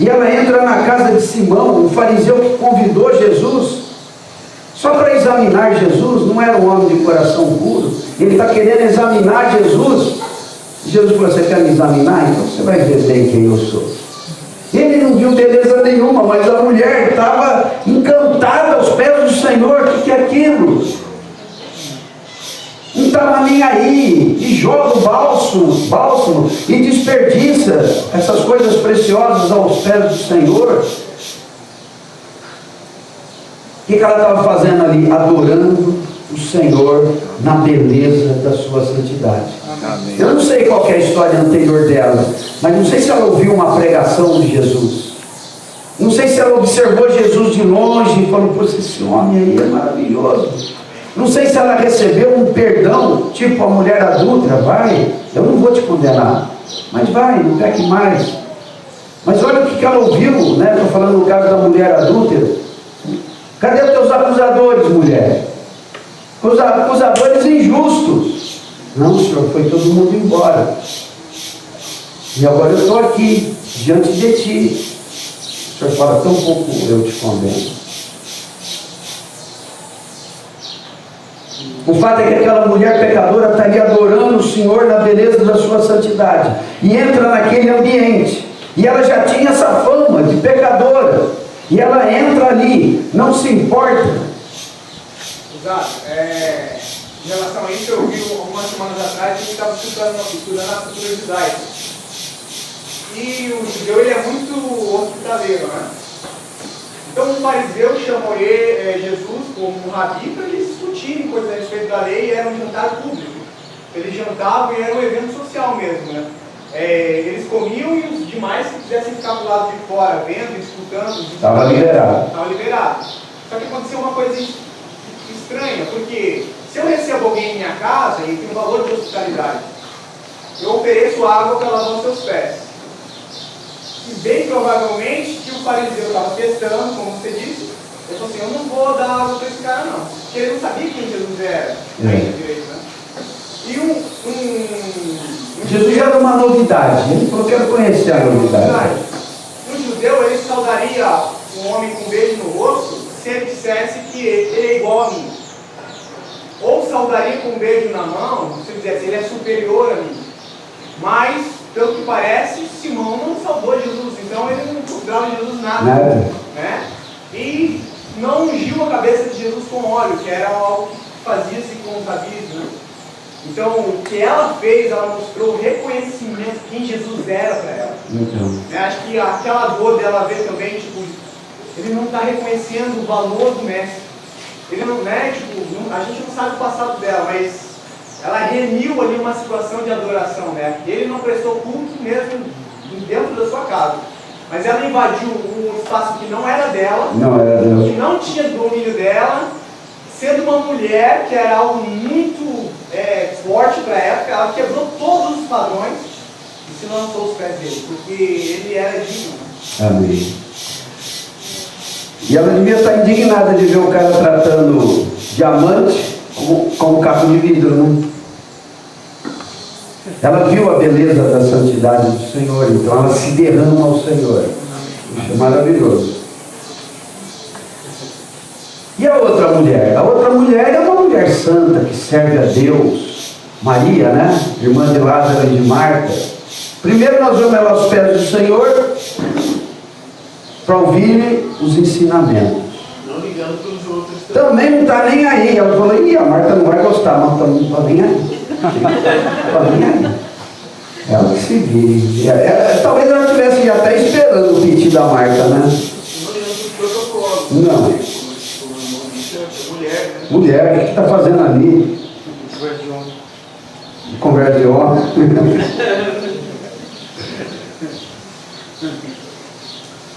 E ela entra na casa de Simão, o fariseu que convidou Jesus, só para examinar Jesus. Não era um homem de coração puro. Ele está querendo examinar Jesus. Jesus falou, você quer me examinar? Então você vai ver bem quem eu sou. Ele não viu beleza nenhuma, mas a mulher estava encantada aos pés do Senhor. O que é aquilo? Não estava nem aí, e joga o bálsamo e desperdiça essas coisas preciosas aos pés do Senhor. O que ela estava fazendo ali? Adorando o Senhor na beleza da sua santidade. Amém. Eu não sei qual que é a história anterior dela, mas não sei se ela ouviu uma pregação de Jesus. Não sei se ela observou Jesus de longe e falou: "Poxa, esse homem aí é maravilhoso." Não sei se ela recebeu um perdão, tipo a mulher adúltera: "Vai, eu não vou te condenar, mas vai, não peque mais." Mas olha o que ela ouviu, né? Estou falando no caso da mulher adúltera. Cadê os teus acusadores, mulher? Os acusadores injustos. Não, Senhor, foi todo mundo embora. E agora eu estou aqui, diante de ti. O Senhor fala: "Tão pouco eu te condeno." O fato é que aquela mulher pecadora está ali adorando o Senhor na beleza da sua santidade. E entra naquele ambiente. E ela já tinha essa fama de pecadora. E ela entra ali, não se importa. Exato. Em relação a isso, eu vi algumas semanas atrás que a gente estava estudando a cultura judaica. E o judeu, ele é muito hospitaleiro, né? Então o fariseu chamou Jesus como um rabi para eles discutirem coisas a respeito da lei, e era um jantar público. Eles jantavam e era um evento social mesmo, né? Eles comiam, e os demais, que quisessem ficar do lado de fora, vendo, escutando, Estava liberado. Estava liberado. Só que aconteceu uma coisa estranha, porque se eu recebo alguém em minha casa, e tem um valor de hospitalidade, eu ofereço água para lavar os seus pés. E bem provavelmente que o fariseu estava testando, como você disse, ele falou assim: "Eu não vou dar água para esse cara não." Porque ele não sabia quem Jesus era, ainda direito, né? E Jesus já era uma novidade. Ele falou: "Quero conhecer a novidade." No judeu, ele saudaria um homem com um beijo no rosto se ele dissesse que ele é igual a mim. Ou saudaria com um beijo na mão se ele dissesse: "Ele é superior a mim." Mas, pelo que parece, Simão não saudou Jesus, então ele não considerava Jesus nada. Né? E não ungiu a cabeça de Jesus com óleo, que era algo que fazia-se com os rabis, né? Então, o que ela fez, ela mostrou o reconhecimento de quem Jesus era para ela. Acho que aquela dor dela ver também, tipo, ele não está reconhecendo o valor do mestre. Ele não, né, tipo, a gente não sabe o passado dela, mas ela remiu ali uma situação de adoração, né? Ele não prestou culto mesmo dentro da sua casa, mas ela invadiu um espaço que não era dela, que não tinha domínio dela, sendo uma mulher, que era algo muito forte para a época. Ela quebrou todos os padrões e se lançou aos pés dele, porque ele era digno. Amém. E ela devia estar indignada de ver o cara tratando diamante como caco de vidro, né? Ela viu a beleza da santidade do Senhor, então ela se derrama ao Senhor. Isso é maravilhoso. E a outra mulher? A outra mulher é uma mulher santa que serve a Deus. Maria, né? Irmã de Lázaro e de Marta. Primeiro nós vamos ela aos pés do Senhor para ouvir os ensinamentos. Não ligando para os outros. Também não está nem aí. Ela falou: "Ih, a Marta não vai gostar." Mas não está nem aí. Não está nem aí. Ela que se vire. Talvez ela estivesse já até esperando o piti da Marta, né? Não ligando para os protocolos. Não. Mulher, Mulher, o que está fazendo ali? Conversa de homem.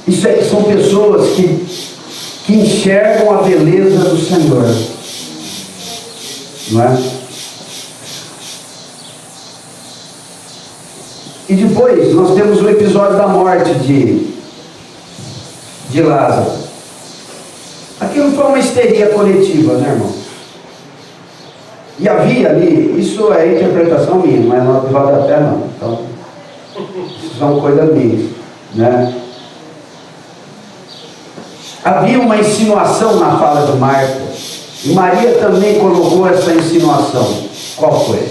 Isso aí são pessoas que enxergam a beleza do Senhor. Não é? E depois nós temos o episódio da morte de Lázaro. Aquilo foi uma histeria coletiva, né, irmão? E havia ali, isso é interpretação minha, mas não é de rodapé não. Então, isso são coisas minhas, né? Havia uma insinuação na fala de Marta, e Maria também colocou essa insinuação. Qual foi?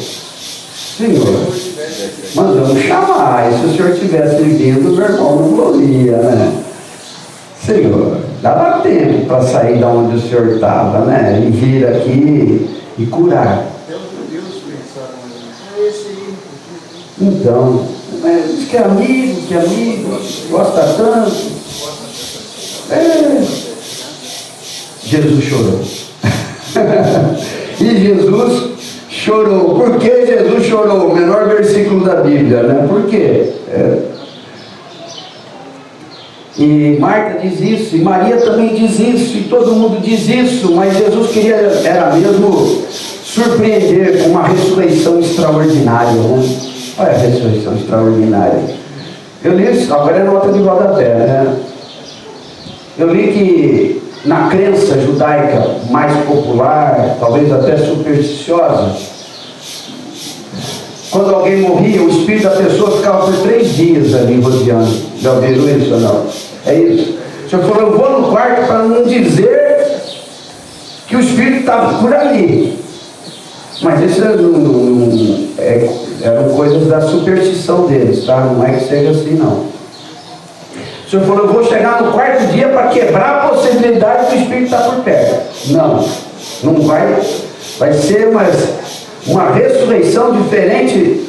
Senhor, mandamos chamar, e se o Senhor tivesse vindo, meu irmão não morria, né? Senhor, dava tempo para sair da onde o Senhor estava, né? E vir aqui e curar. Então, diz que é amigo, gosta tanto. Jesus chorou. E Jesus chorou. Por que Jesus chorou? O menor versículo da Bíblia, né? Por quê? E Marta diz isso, e Maria também diz isso, e todo mundo diz isso, mas Jesus queria, era mesmo surpreender com uma ressurreição extraordinária, né? Olha a ressurreição extraordinária. Eu li isso, agora é nota de rodapé, né? Eu li que na crença judaica mais popular, talvez até supersticiosa, quando alguém morria, o espírito da pessoa ficava por 3 dias ali rodeando. Já ouviram isso ou não? É isso. O senhor falou, eu vou no quarto para não dizer que o espírito estava por ali. Mas isso eram coisas da superstição deles, tá? Não é que seja assim, não. O senhor falou, eu vou chegar no 4º dia para quebrar a possibilidade do espírito estar por perto. Não vai. Vai ser uma ressurreição diferente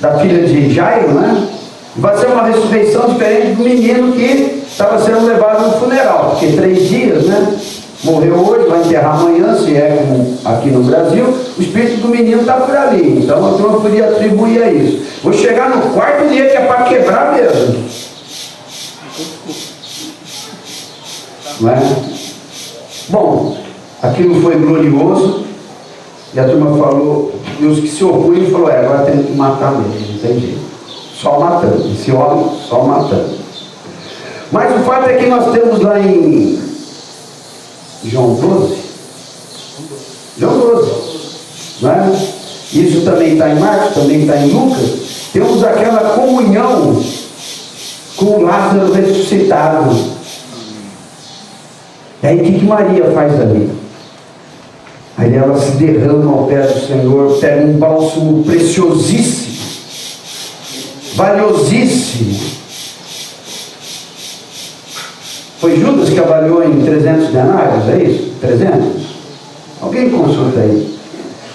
da filha de Jairo, né? Vai ser uma ressurreição diferente do menino que estava sendo levado no funeral, porque 3 dias, né? Morreu hoje, vai enterrar amanhã, se é como aqui no Brasil, o espírito do menino está por ali. Então a turma podia atribuir a isso. Vou chegar no 4º dia que é para quebrar mesmo. Não é? Bom, aquilo foi glorioso. E a turma falou, e os que se opunham falaram, agora tem que matar mesmo, não tem jeito. Só matando, esse homem só matando. Mas o fato é que nós temos lá em João 12, não é? Isso também está em Marcos, também está em Lucas. Temos aquela comunhão com o Lázaro ressuscitado. E aí o que Maria faz ali? Aí ela se derrama ao pé do Senhor, pega um bálsamo preciosíssimo, valiosíssimo. Foi Judas que avaliou em 300 denários, é isso? 300? Alguém consulta aí.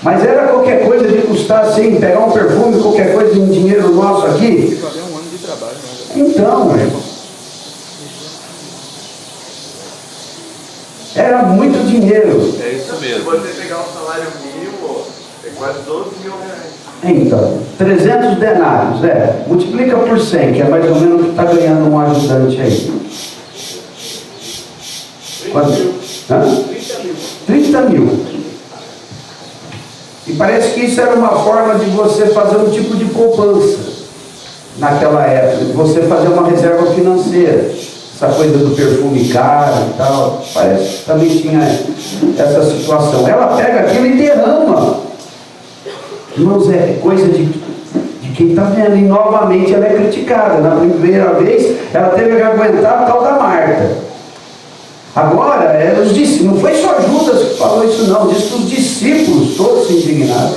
Mas era qualquer coisa de custar assim, pegar um perfume, qualquer coisa em dinheiro nosso aqui. Fazer um ano de trabalho, né? Então, era muito dinheiro. É isso mesmo. Se você pegar um salário mínimo, é quase 12 mil reais. Então, 300 denários, multiplica por 100, que é mais ou menos o que está ganhando um ajudante aí. 30 mil. E parece que isso era uma forma de você fazer um tipo de poupança naquela época, de você fazer uma reserva financeira. Essa coisa do perfume caro e tal, parece que também tinha essa situação. Ela pega aquilo e derrama. Irmãos, é coisa de quem está vendo. E novamente ela é criticada. Na primeira vez, ela teve que aguentar a tal da Marta. Agora, os discípulos, não foi só Judas que falou isso não, diz que os discípulos todos se indignaram.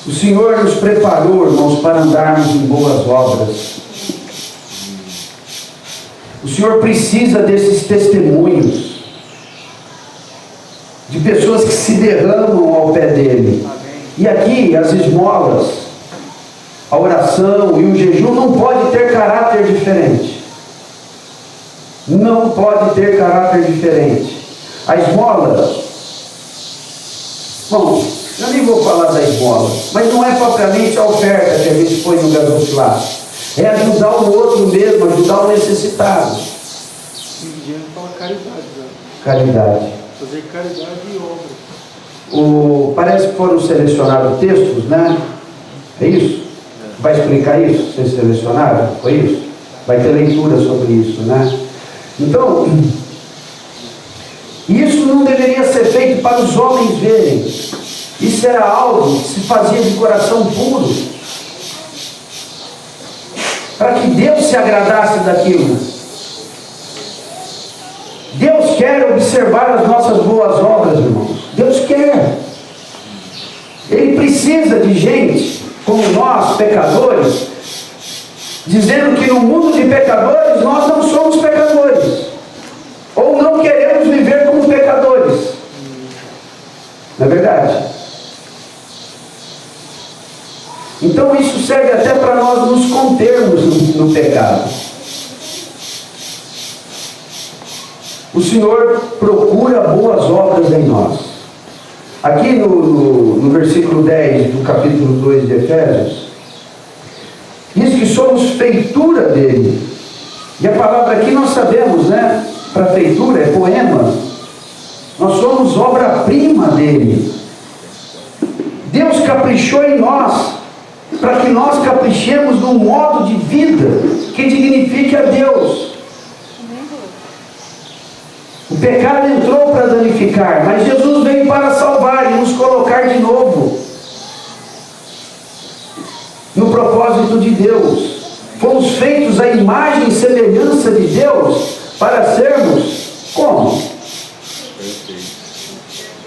O Senhor nos preparou, irmãos, para andarmos em boas obras. O Senhor precisa desses testemunhos, de pessoas que se derramam ao pé dele. E aqui, as esmolas, a oração e o jejum não pode ter caráter diferente. Não pode ter caráter diferente. A esmola, bom, eu nem vou falar da esmola, mas não é propriamente a oferta que a gente põe no garoto lá. É ajudar o outro mesmo, ajudar o necessitado. Dinheiro fala caridade, né? Caridade. Fazer caridade e obra. Parece que foram selecionados textos, né? É isso? Vai explicar isso? Vocês selecionaram? Foi isso? Vai ter leitura sobre isso, né? Então, isso não deveria ser feito para os homens verem. Isso era algo que se fazia de coração puro, para que Deus se agradasse daquilo. Deus quer observar as nossas boas obras, irmãos. Deus quer. Ele precisa de gente como nós, pecadores, dizendo que no mundo de pecadores nós não somos pecadores, ou não queremos viver como pecadores. Não é verdade? Então isso serve até para nós nos contermos no pecado. O Senhor procura boas obras em nós. Aqui no versículo 10 do capítulo 2 de Efésios, diz que somos feitura dele. E a palavra aqui nós sabemos, né? Para feitura é poema. Nós somos obra-prima dele. Deus caprichou em nós, para que nós caprichemos num modo de vida que dignifique a Deus. O pecado entrou para danificar, mas Jesus veio para salvar e nos colocar de novo no propósito de Deus. Fomos feitos à imagem e semelhança de Deus para sermos como?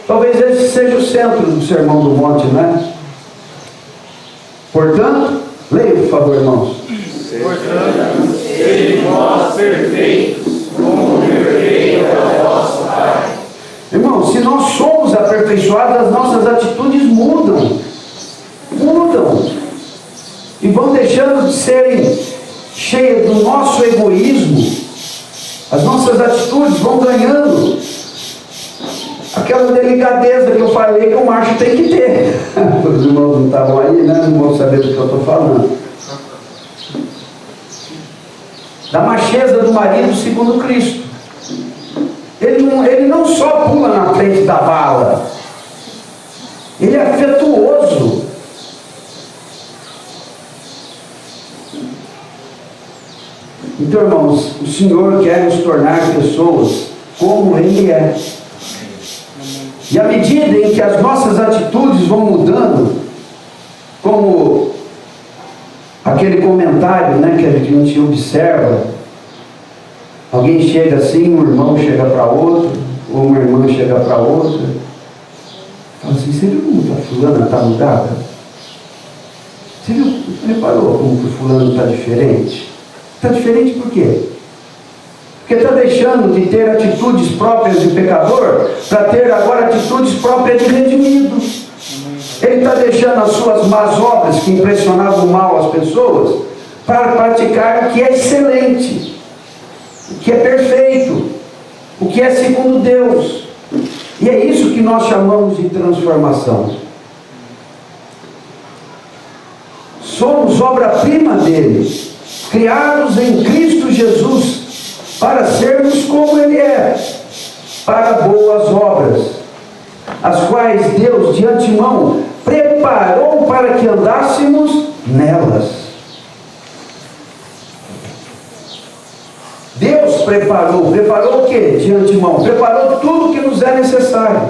Talvez esse seja o centro do Sermão do Monte, né? Portanto, leia por favor, irmãos. Portanto, sede vós perfeitos, como perfeito é o vosso Pai. Irmãos, se nós somos aperfeiçoados, as nossas atitudes mudam. E vão deixando de serem cheias do nosso egoísmo. As nossas atitudes vão ganhando aquela delicadeza que eu falei que o macho tem que ter. Os irmãos não estavam aí, né? Não vão saber do que eu estou falando. Da macheza do marido segundo Cristo. Ele não só pula na frente da bala, ele é afetuoso. Então, irmãos, o Senhor quer nos tornar pessoas como Ele é. E à medida em que as nossas atitudes vão mudando, como aquele comentário, né, que a gente observa, alguém chega assim, um irmão chega para outro, ou uma irmã chega para outra, fala assim: você viu como a fulana está mudada? Você viu, reparou como que o fulano está diferente? Está diferente por quê? Porque está deixando de ter atitudes próprias de pecador para ter agora atitudes próprias de redimido. Ele está deixando as suas más obras que impressionavam mal as pessoas para praticar o que é excelente, o que é perfeito, o que é segundo Deus. E é isso que nós chamamos de transformação. Somos obra-prima dele, criados em Cristo Jesus, para sermos como Ele é, para boas obras, as quais Deus de antemão preparou para que andássemos nelas. Deus preparou o que de antemão? Preparou tudo que nos é necessário.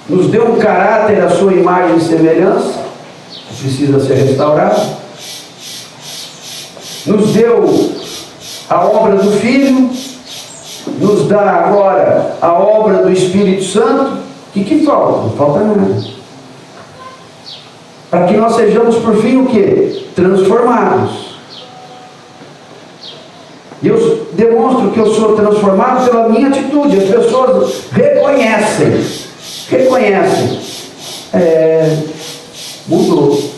Nos deu um caráter à sua imagem e semelhança, que precisa ser restaurado. Nos deu a obra do Filho, nos dá agora a obra do Espírito Santo. O que falta? Não falta nada. Para que nós sejamos por fim o quê? Transformados. E eu demonstro que eu sou transformado pela minha atitude. As pessoas reconhecem. Mudou.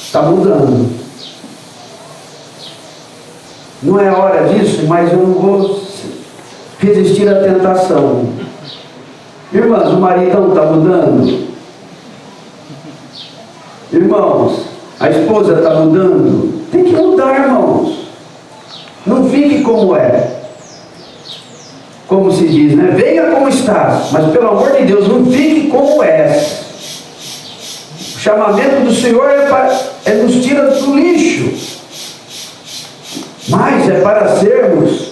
Está mudando. Não é hora disso, mas eu não vou resistir à tentação. Irmãos, o maridão está mudando? Irmãos, a esposa está mudando? Tem que mudar, irmãos. Não fique como é. Como se diz, né? Venha como estás, mas pelo amor de Deus, não fique como és. O chamamento do Senhor é nos tira do lixo. Mas é para sermos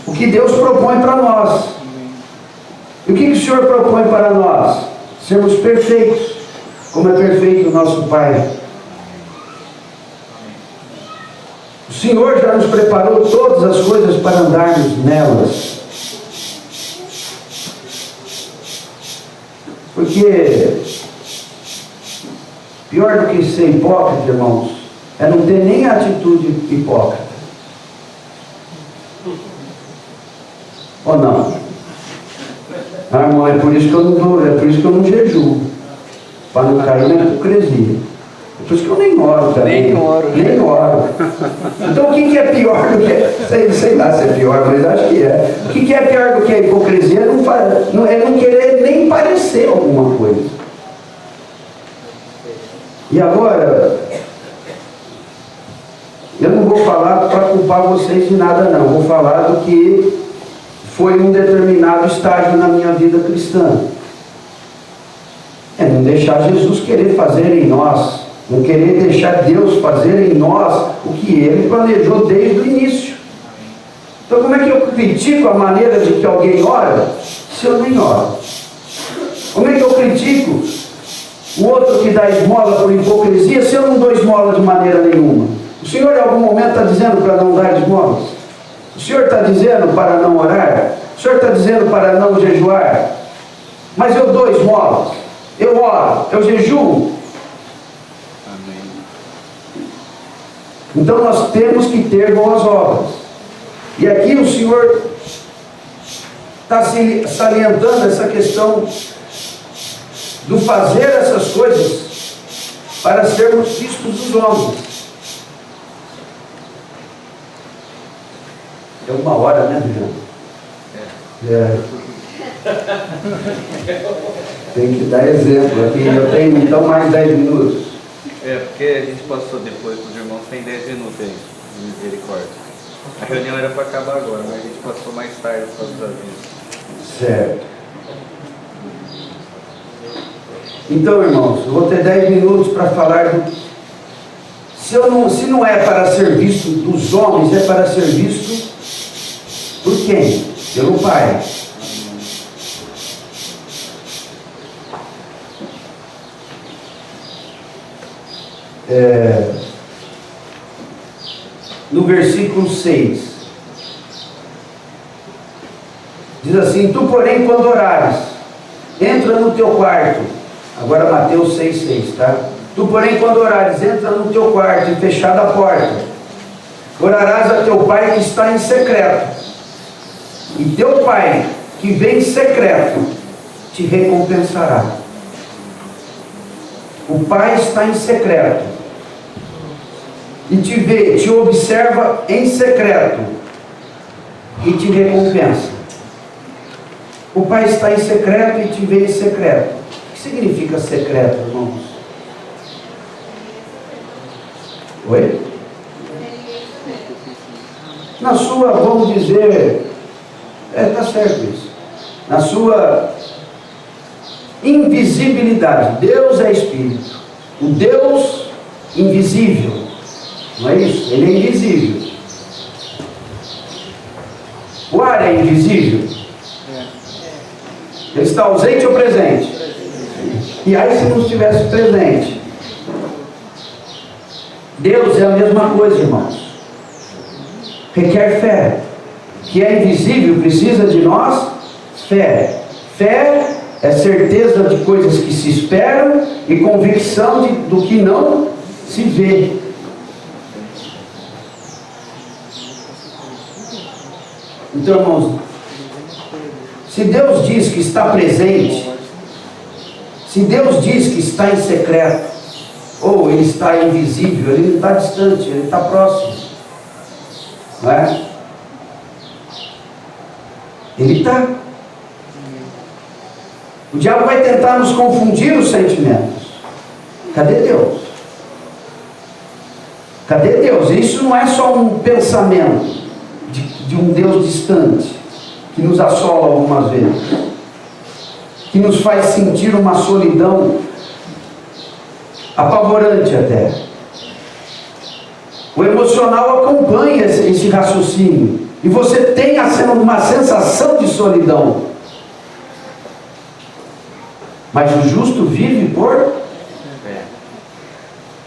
o que Deus propõe para nós. E o que o Senhor propõe para nós? Sermos perfeitos, como é perfeito o nosso Pai. O Senhor já nos preparou todas as coisas para andarmos nelas. Porque pior do que ser hipócrita, irmãos, é não ter nem a atitude hipócrita. Ou não? Ah, irmão, é por isso que eu não jejuo, para não cair na hipocrisia. Por isso que eu nem oro também. Nem oro. Nem oro. Então o que é pior do que... Sei lá se é pior, mas acho que é. O que é pior do que a hipocrisia é não querer nem parecer alguma coisa. E agora, eu não vou falar para culpar vocês de nada não. Vou falar do que foi um determinado estágio na minha vida cristã. É não deixar Jesus querer fazer em nós, não querer deixar Deus fazer em nós o que Ele planejou desde o início. Então como é que eu critico a maneira de que alguém ora, se eu nem oro? Como é que eu critico o outro que dá esmola por hipocrisia, se eu não dou esmola de maneira nenhuma? O Senhor em algum momento está dizendo para não dar esmolas? O Senhor está dizendo para não orar? O Senhor está dizendo para não jejuar? Mas eu dou esmolas, eu oro, eu jejuo. Amém. Então nós temos que ter boas obras. E aqui o Senhor está salientando essa questão do fazer essas coisas para sermos vistos dos homens. É 1 hora, né, Juliano? Tem que dar exemplo aqui. Eu tenho então mais 10 minutos. Porque a gente passou depois com os irmãos, tem 10 minutos aí, de misericórdia. A reunião era para acabar agora, mas a gente passou mais tarde por causa dos avisos. Certo. Então, irmãos, eu vou ter 10 minutos para falar do... Se não é para ser visto dos homens, é para ser visto por quem? Pelo Pai. No versículo 6 diz assim: tu porém quando orares, entra no teu quarto. Agora Mateus 6,6, tá? Tu porém quando orares, entra no teu quarto e fechada a porta, orarás a teu Pai que está em secreto, e teu Pai que vem em secreto te recompensará. O Pai está em secreto e te vê, te observa em secreto e te recompensa. O Pai está em secreto e te vê em secreto. O que significa secreto, irmãos? Oi? Na sua, vamos dizer, está certo isso, na sua invisibilidade. Deus é Espírito, o Deus invisível, não é isso? Ele é invisível. O ar é invisível? Ele está ausente ou presente? E aí se não estivesse presente? Deus é a mesma coisa, irmãos. Requer fé. Que é invisível, precisa de nós fé. Fé é certeza de coisas que se esperam e convicção do que não se vê. Então, irmãos, se Deus diz que está presente, se Deus diz que está em secreto, ou Ele está invisível, Ele não está distante, Ele está próximo, não é? Ele está. O diabo vai tentar nos confundir os sentimentos. Cadê Deus? Cadê Deus? Isso não é só um pensamento de um Deus distante, que nos assola algumas vezes, que nos faz sentir uma solidão apavorante até. O emocional acompanha esse raciocínio, e você tem uma sensação de solidão. Mas o justo vive por fé.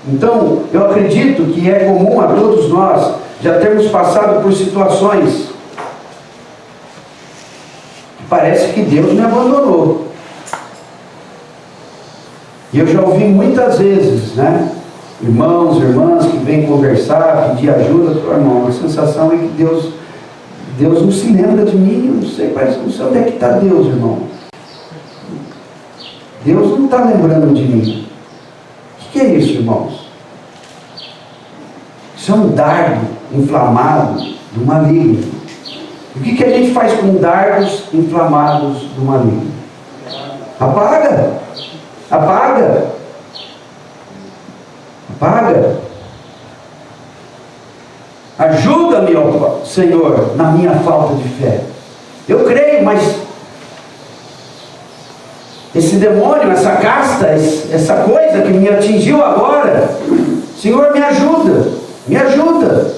Então, eu acredito que é comum a todos nós já termos passado por situações que parece que Deus me abandonou. E eu já ouvi muitas vezes, né? Irmãos, irmãs que vêm conversar, pedir ajuda. Irmão, a sensação é que Deus não se lembra de mim. Eu não sei, parece que não sei onde é que está Deus, irmão. Deus não está lembrando de mim. O que é isso, irmãos? Isso é um dardo inflamado do maligno. O que a gente faz com dardos inflamados do maligno? Apaga. Apaga. Apaga. Ajuda-me, ó Senhor, na minha falta de fé. Eu creio, mas esse demônio, essa casta, essa coisa que me atingiu agora, Senhor, me ajuda, me ajuda.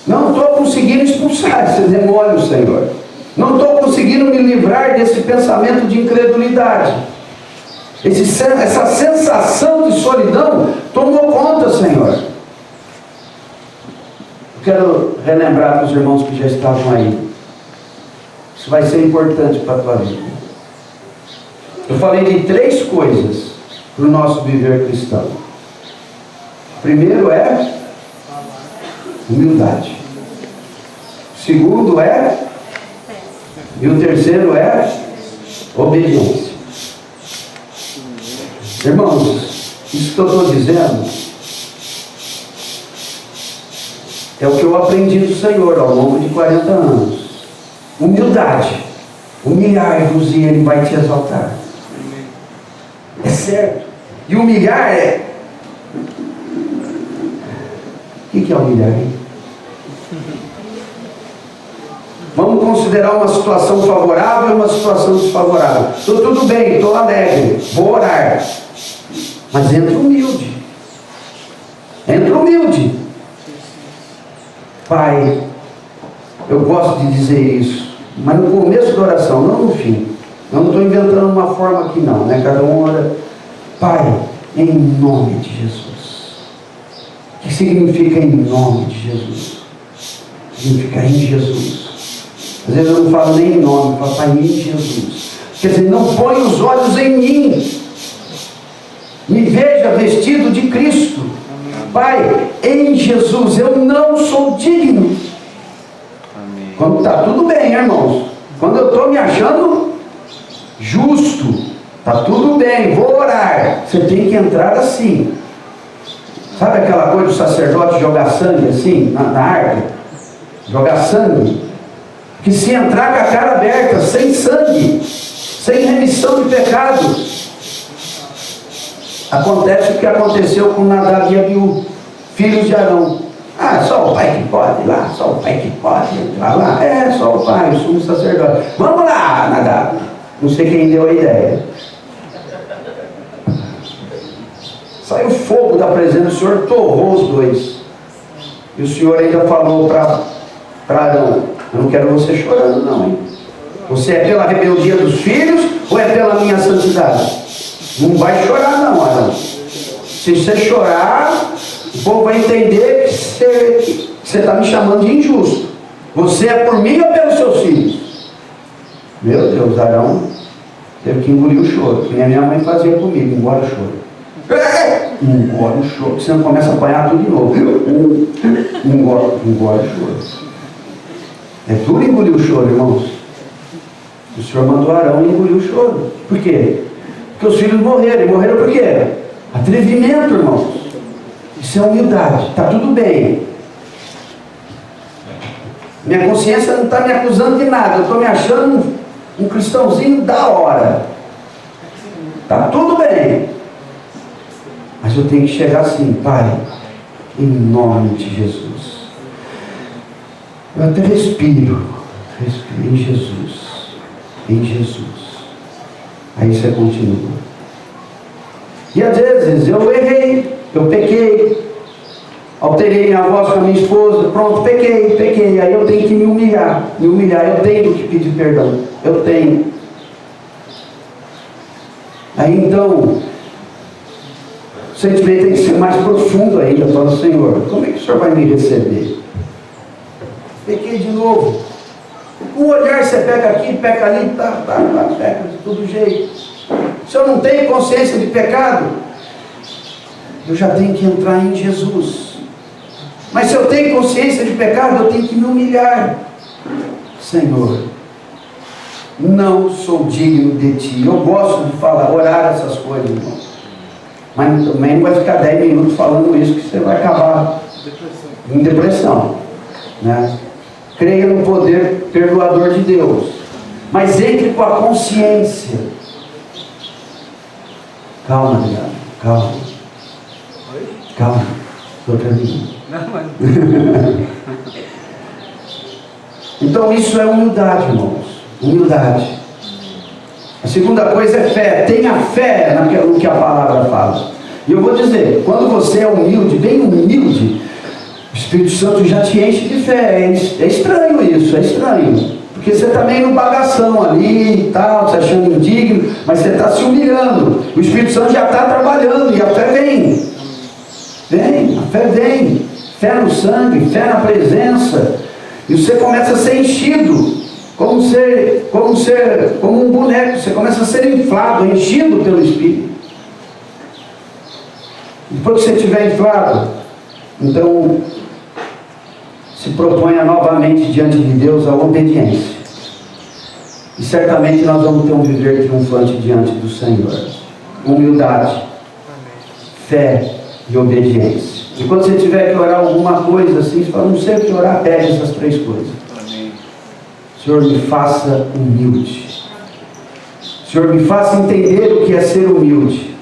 Não estou conseguindo expulsar esse demônio, Senhor. Não estou conseguindo me livrar desse pensamento de incredulidade. Essa sensação de solidão tomou conta, Senhor. Quero relembrar para os irmãos que já estavam aí. Isso vai ser importante para a tua vida. Eu falei de 3 coisas para o nosso viver cristão. Primeiro é humildade. Segundo é, e o terceiro é obediência. Irmãos, isso que eu estou dizendo é o que eu aprendi do Senhor ao longo de 40 anos. Humildade. Humilhai-vos e Ele vai te exaltar. É certo. E humilhar é... O que é humilhar? Vamos considerar uma situação favorável e uma situação desfavorável. Estou tudo bem, estou alegre, vou orar. Mas entra humilde. Entra humilde. Pai, eu gosto de dizer isso, mas no começo da oração, não no fim. Eu não estou inventando uma forma aqui não, né? Cada um ora. Pai, em nome de Jesus. O que significa em nome de Jesus? Significa em Jesus. Às vezes eu não falo nem em nome, eu falo Pai, em Jesus. Quer dizer, não põe os olhos em mim. Me veja vestido de Cristo. Pai, em Jesus, eu não sou digno. Amém. Quando está tudo bem, irmãos. Quando eu estou me achando justo, está tudo bem, vou orar. Você tem que entrar assim. Sabe aquela coisa do sacerdote jogar sangue assim, na arca? Jogar sangue. Que se entrar com a cara aberta, sem sangue, sem remissão de pecados, acontece o que aconteceu com Nadab e Abiú, filhos de Arão. Ah, só o pai que pode ir lá, só o pai que pode entrar lá. É, só o pai, o sumo sacerdote. Vamos lá, Nadab. Não sei quem deu a ideia. Saiu fogo da presença do Senhor, torrou os dois. E o Senhor ainda falou para Arão: eu não quero você chorando não, hein? Você é pela rebeldia dos filhos ou é pela minha santidade? Não vai chorar não, Arão. Se você chorar, o povo vai entender que você está me chamando de injusto. Você é por mim ou pelos seus filhos? Meu Deus, Arão teve que engolir o choro, que nem a minha mãe fazia comigo, engole o choro. Engole o choro, você não começa a apanhar tudo de novo. Engole o choro. É duro engolir o choro, irmãos. O Senhor mandou Arão engolir o choro. Por quê? Porque os filhos morreram. E morreram por quê? Atrevimento, irmãos. Isso é humildade. Está tudo bem. Minha consciência não está me acusando de nada. Eu estou me achando um cristãozinho da hora. Está tudo bem. Mas eu tenho que chegar assim: Pai, em nome de Jesus. Eu até respiro em Jesus. Em Jesus. Aí você continua. E às vezes eu errei, eu pequei, alterei minha voz com a minha esposa, pronto, pequei, aí eu tenho que me humilhar, eu tenho que pedir perdão, eu tenho. Aí então, o sentimento tem que ser mais profundo ainda. Fala: Senhor, como é que o Senhor vai me receber? Pequei de novo. Um olhar você pega aqui, pega ali, pega de todo jeito. Se eu não tenho consciência de pecado, eu já tenho que entrar em Jesus. Mas se eu tenho consciência de pecado, eu tenho que me humilhar. Senhor, não sou digno de Ti. Eu gosto de falar, orar essas coisas, irmão. Mas também não vai ficar 10 minutos falando isso, que você vai acabar em depressão, né? Creia no poder perdoador de Deus, mas entre com a consciência. Calma, Adriano, calma. Calma, estou terminando. Não, mas... Então isso é humildade, irmãos. Humildade. A segunda coisa é fé. Tenha fé no que a palavra fala. E eu vou dizer, quando você é humilde, bem humilde, o Espírito Santo já te enche de fé. É estranho isso, é estranho. Porque você está meio no bagação ali e tal, se achando indigno, mas você está se humilhando. O Espírito Santo já está trabalhando e a fé vem. Vem, a fé vem. Fé no sangue, fé na presença. E você começa a ser enchido. Como um boneco, você começa a ser inflado, enchido pelo Espírito. Depois que você estiver inflado, então se proponha novamente diante de Deus a obediência. E certamente nós vamos ter um viver triunfante diante do Senhor. Humildade, fé e obediência. E quando você tiver que orar alguma coisa assim, você fala, não sei o que orar, pede essas 3 coisas. Senhor, me faça humilde. Senhor, me faça entender o que é ser humilde.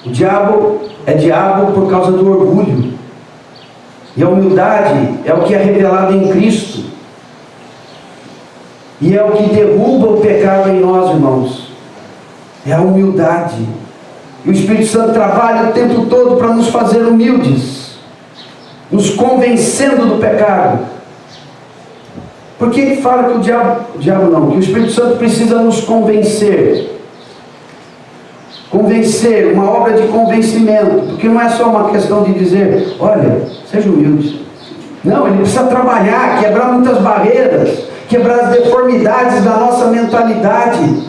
O diabo é diabo por causa do orgulho. E a humildade é o que é revelado em Cristo. E é o que derruba o pecado em nós, irmãos. É a humildade. E o Espírito Santo trabalha o tempo todo para nos fazer humildes, nos convencendo do pecado. Por que fala que que o Espírito Santo precisa nos convencer? Convencer, uma obra de convencimento, porque não é só uma questão de dizer, olha, seja humilde. Não, ele precisa trabalhar, quebrar muitas barreiras, quebrar as deformidades da nossa mentalidade,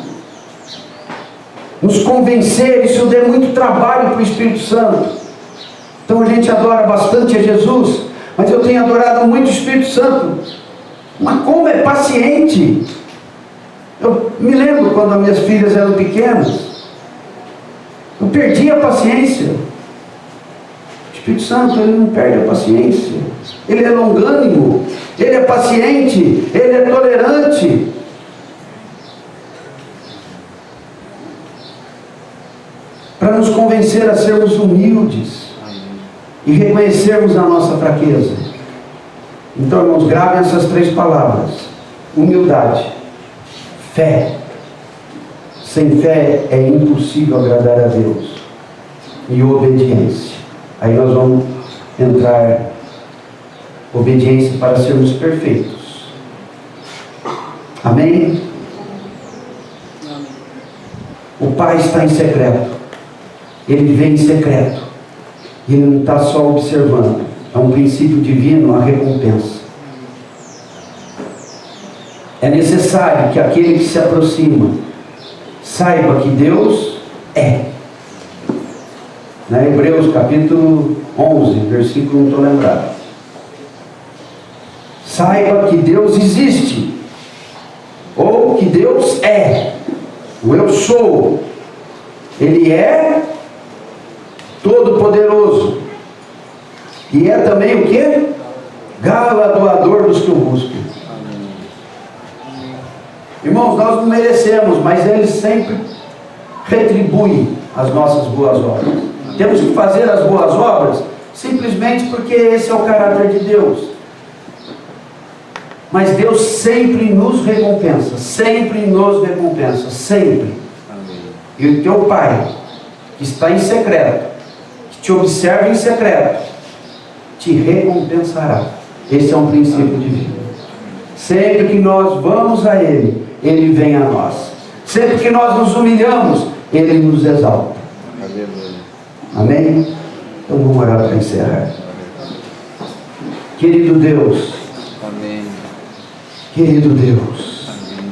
nos convencer. Isso dê muito trabalho para o Espírito Santo. Então a gente adora bastante a Jesus, mas eu tenho adorado muito o Espírito Santo. Mas como é paciente. Eu me lembro quando as minhas filhas eram pequenas, eu perdi a paciência. O Espírito Santo, ele não perde a paciência. Ele é longânimo, ele é paciente, ele é tolerante. Para nos convencer a sermos humildes e reconhecermos a nossa fraqueza. Então, irmãos, gravem essas 3 palavras: humildade, fé. Sem fé é impossível agradar a Deus. E obediência. Aí nós vamos entrar, obediência para sermos perfeitos. Amém? O Pai está em secreto. Ele vem em secreto. Ele não está só observando. É um princípio divino, a recompensa. É necessário que aquele que se aproxima saiba que Deus é. Na Hebreus capítulo 11, versículo, não estou lembrado. Saiba que Deus existe. Ou que Deus é. O eu sou. Ele é todo-poderoso. E é também o quê? Galardoador dos que o buscam. Irmãos, nós não merecemos, mas Ele sempre retribui as nossas boas obras. Temos que fazer as boas obras simplesmente porque esse é o caráter de Deus. Mas Deus sempre nos recompensa, sempre nos recompensa, sempre. E o teu Pai, que está em secreto, que te observa em secreto, te recompensará. Esse é um princípio divino. Sempre que nós vamos a Ele, Ele vem a nós. Sempre que nós nos humilhamos, Ele nos exalta. Amém? Então vamos orar para encerrar. Querido Deus, Amém. Querido Deus, Amém.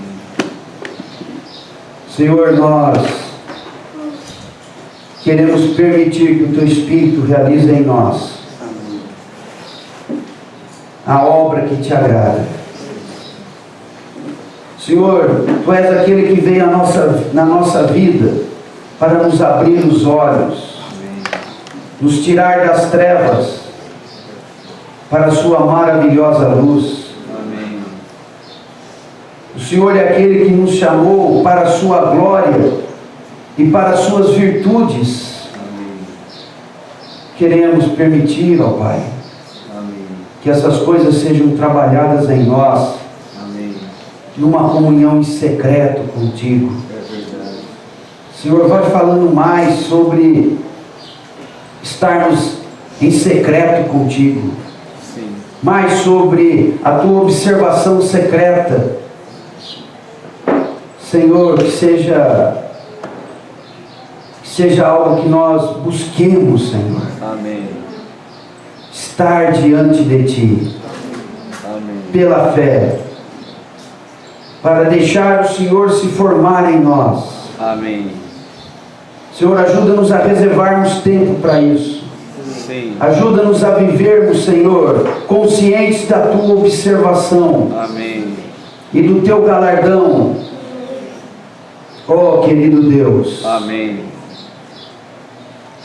Senhor, nós queremos permitir que o Teu Espírito realize em nós a obra que Te agrada. Senhor, Tu és aquele que veio na nossa vida para nos abrir os olhos, nos tirar das trevas para a Sua maravilhosa luz. Amém. O Senhor é aquele que nos chamou para a Sua glória e para as Suas virtudes. Amém. Queremos permitir, ó Pai, Amém. que essas coisas sejam trabalhadas em nós, Amém. numa comunhão em secreto contigo. É verdade. Senhor, vai falando mais sobre estarmos em secreto contigo, Sim. mais sobre a Tua observação secreta. Senhor, que seja algo que nós busquemos, Senhor. Amém. Estar diante de Ti, Amém. pela fé, para deixar o Senhor se formar em nós. Amém. Senhor, ajuda-nos a reservarmos tempo para isso. Sim. Ajuda-nos a vivermos, Senhor, conscientes da Tua observação Amém. e do Teu galardão. Oh, querido Deus, Amém.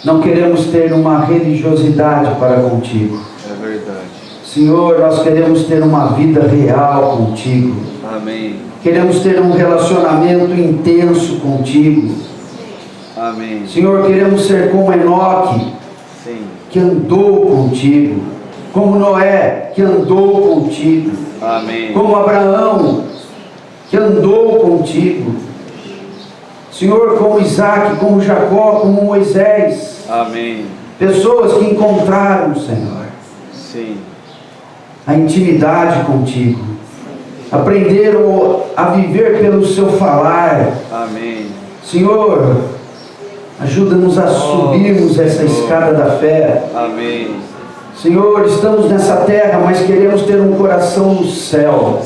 não queremos ter uma religiosidade para contigo. É verdade. Senhor, nós queremos ter uma vida real contigo. Amém. Queremos ter um relacionamento intenso contigo. Amém. Senhor, queremos ser como Enoque, Sim. que andou contigo, como Noé, que andou contigo, Amém. como Abraão, que andou contigo. Senhor, como Isaac, como Jacó, como Moisés, Amém. pessoas que encontraram, Senhor, Sim. a intimidade contigo, aprenderam a viver pelo seu falar. Amém. Senhor, ajuda-nos a subirmos essa escada da fé. Amém. Senhor, estamos nessa terra, mas queremos ter um coração no céu.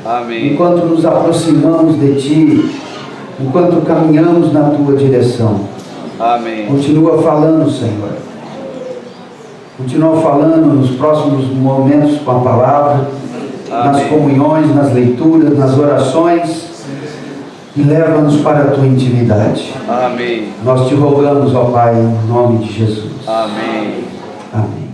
Amém. Enquanto nos aproximamos de Ti, enquanto caminhamos na Tua direção. Amém. Continua falando, Senhor. Continua falando nos próximos momentos com a palavra, nas Amém. comunhões, nas leituras, nas orações, e leva-nos para a Tua intimidade. Amém. Nós te rogamos, ó Pai, em nome de Jesus. Amém. Amém.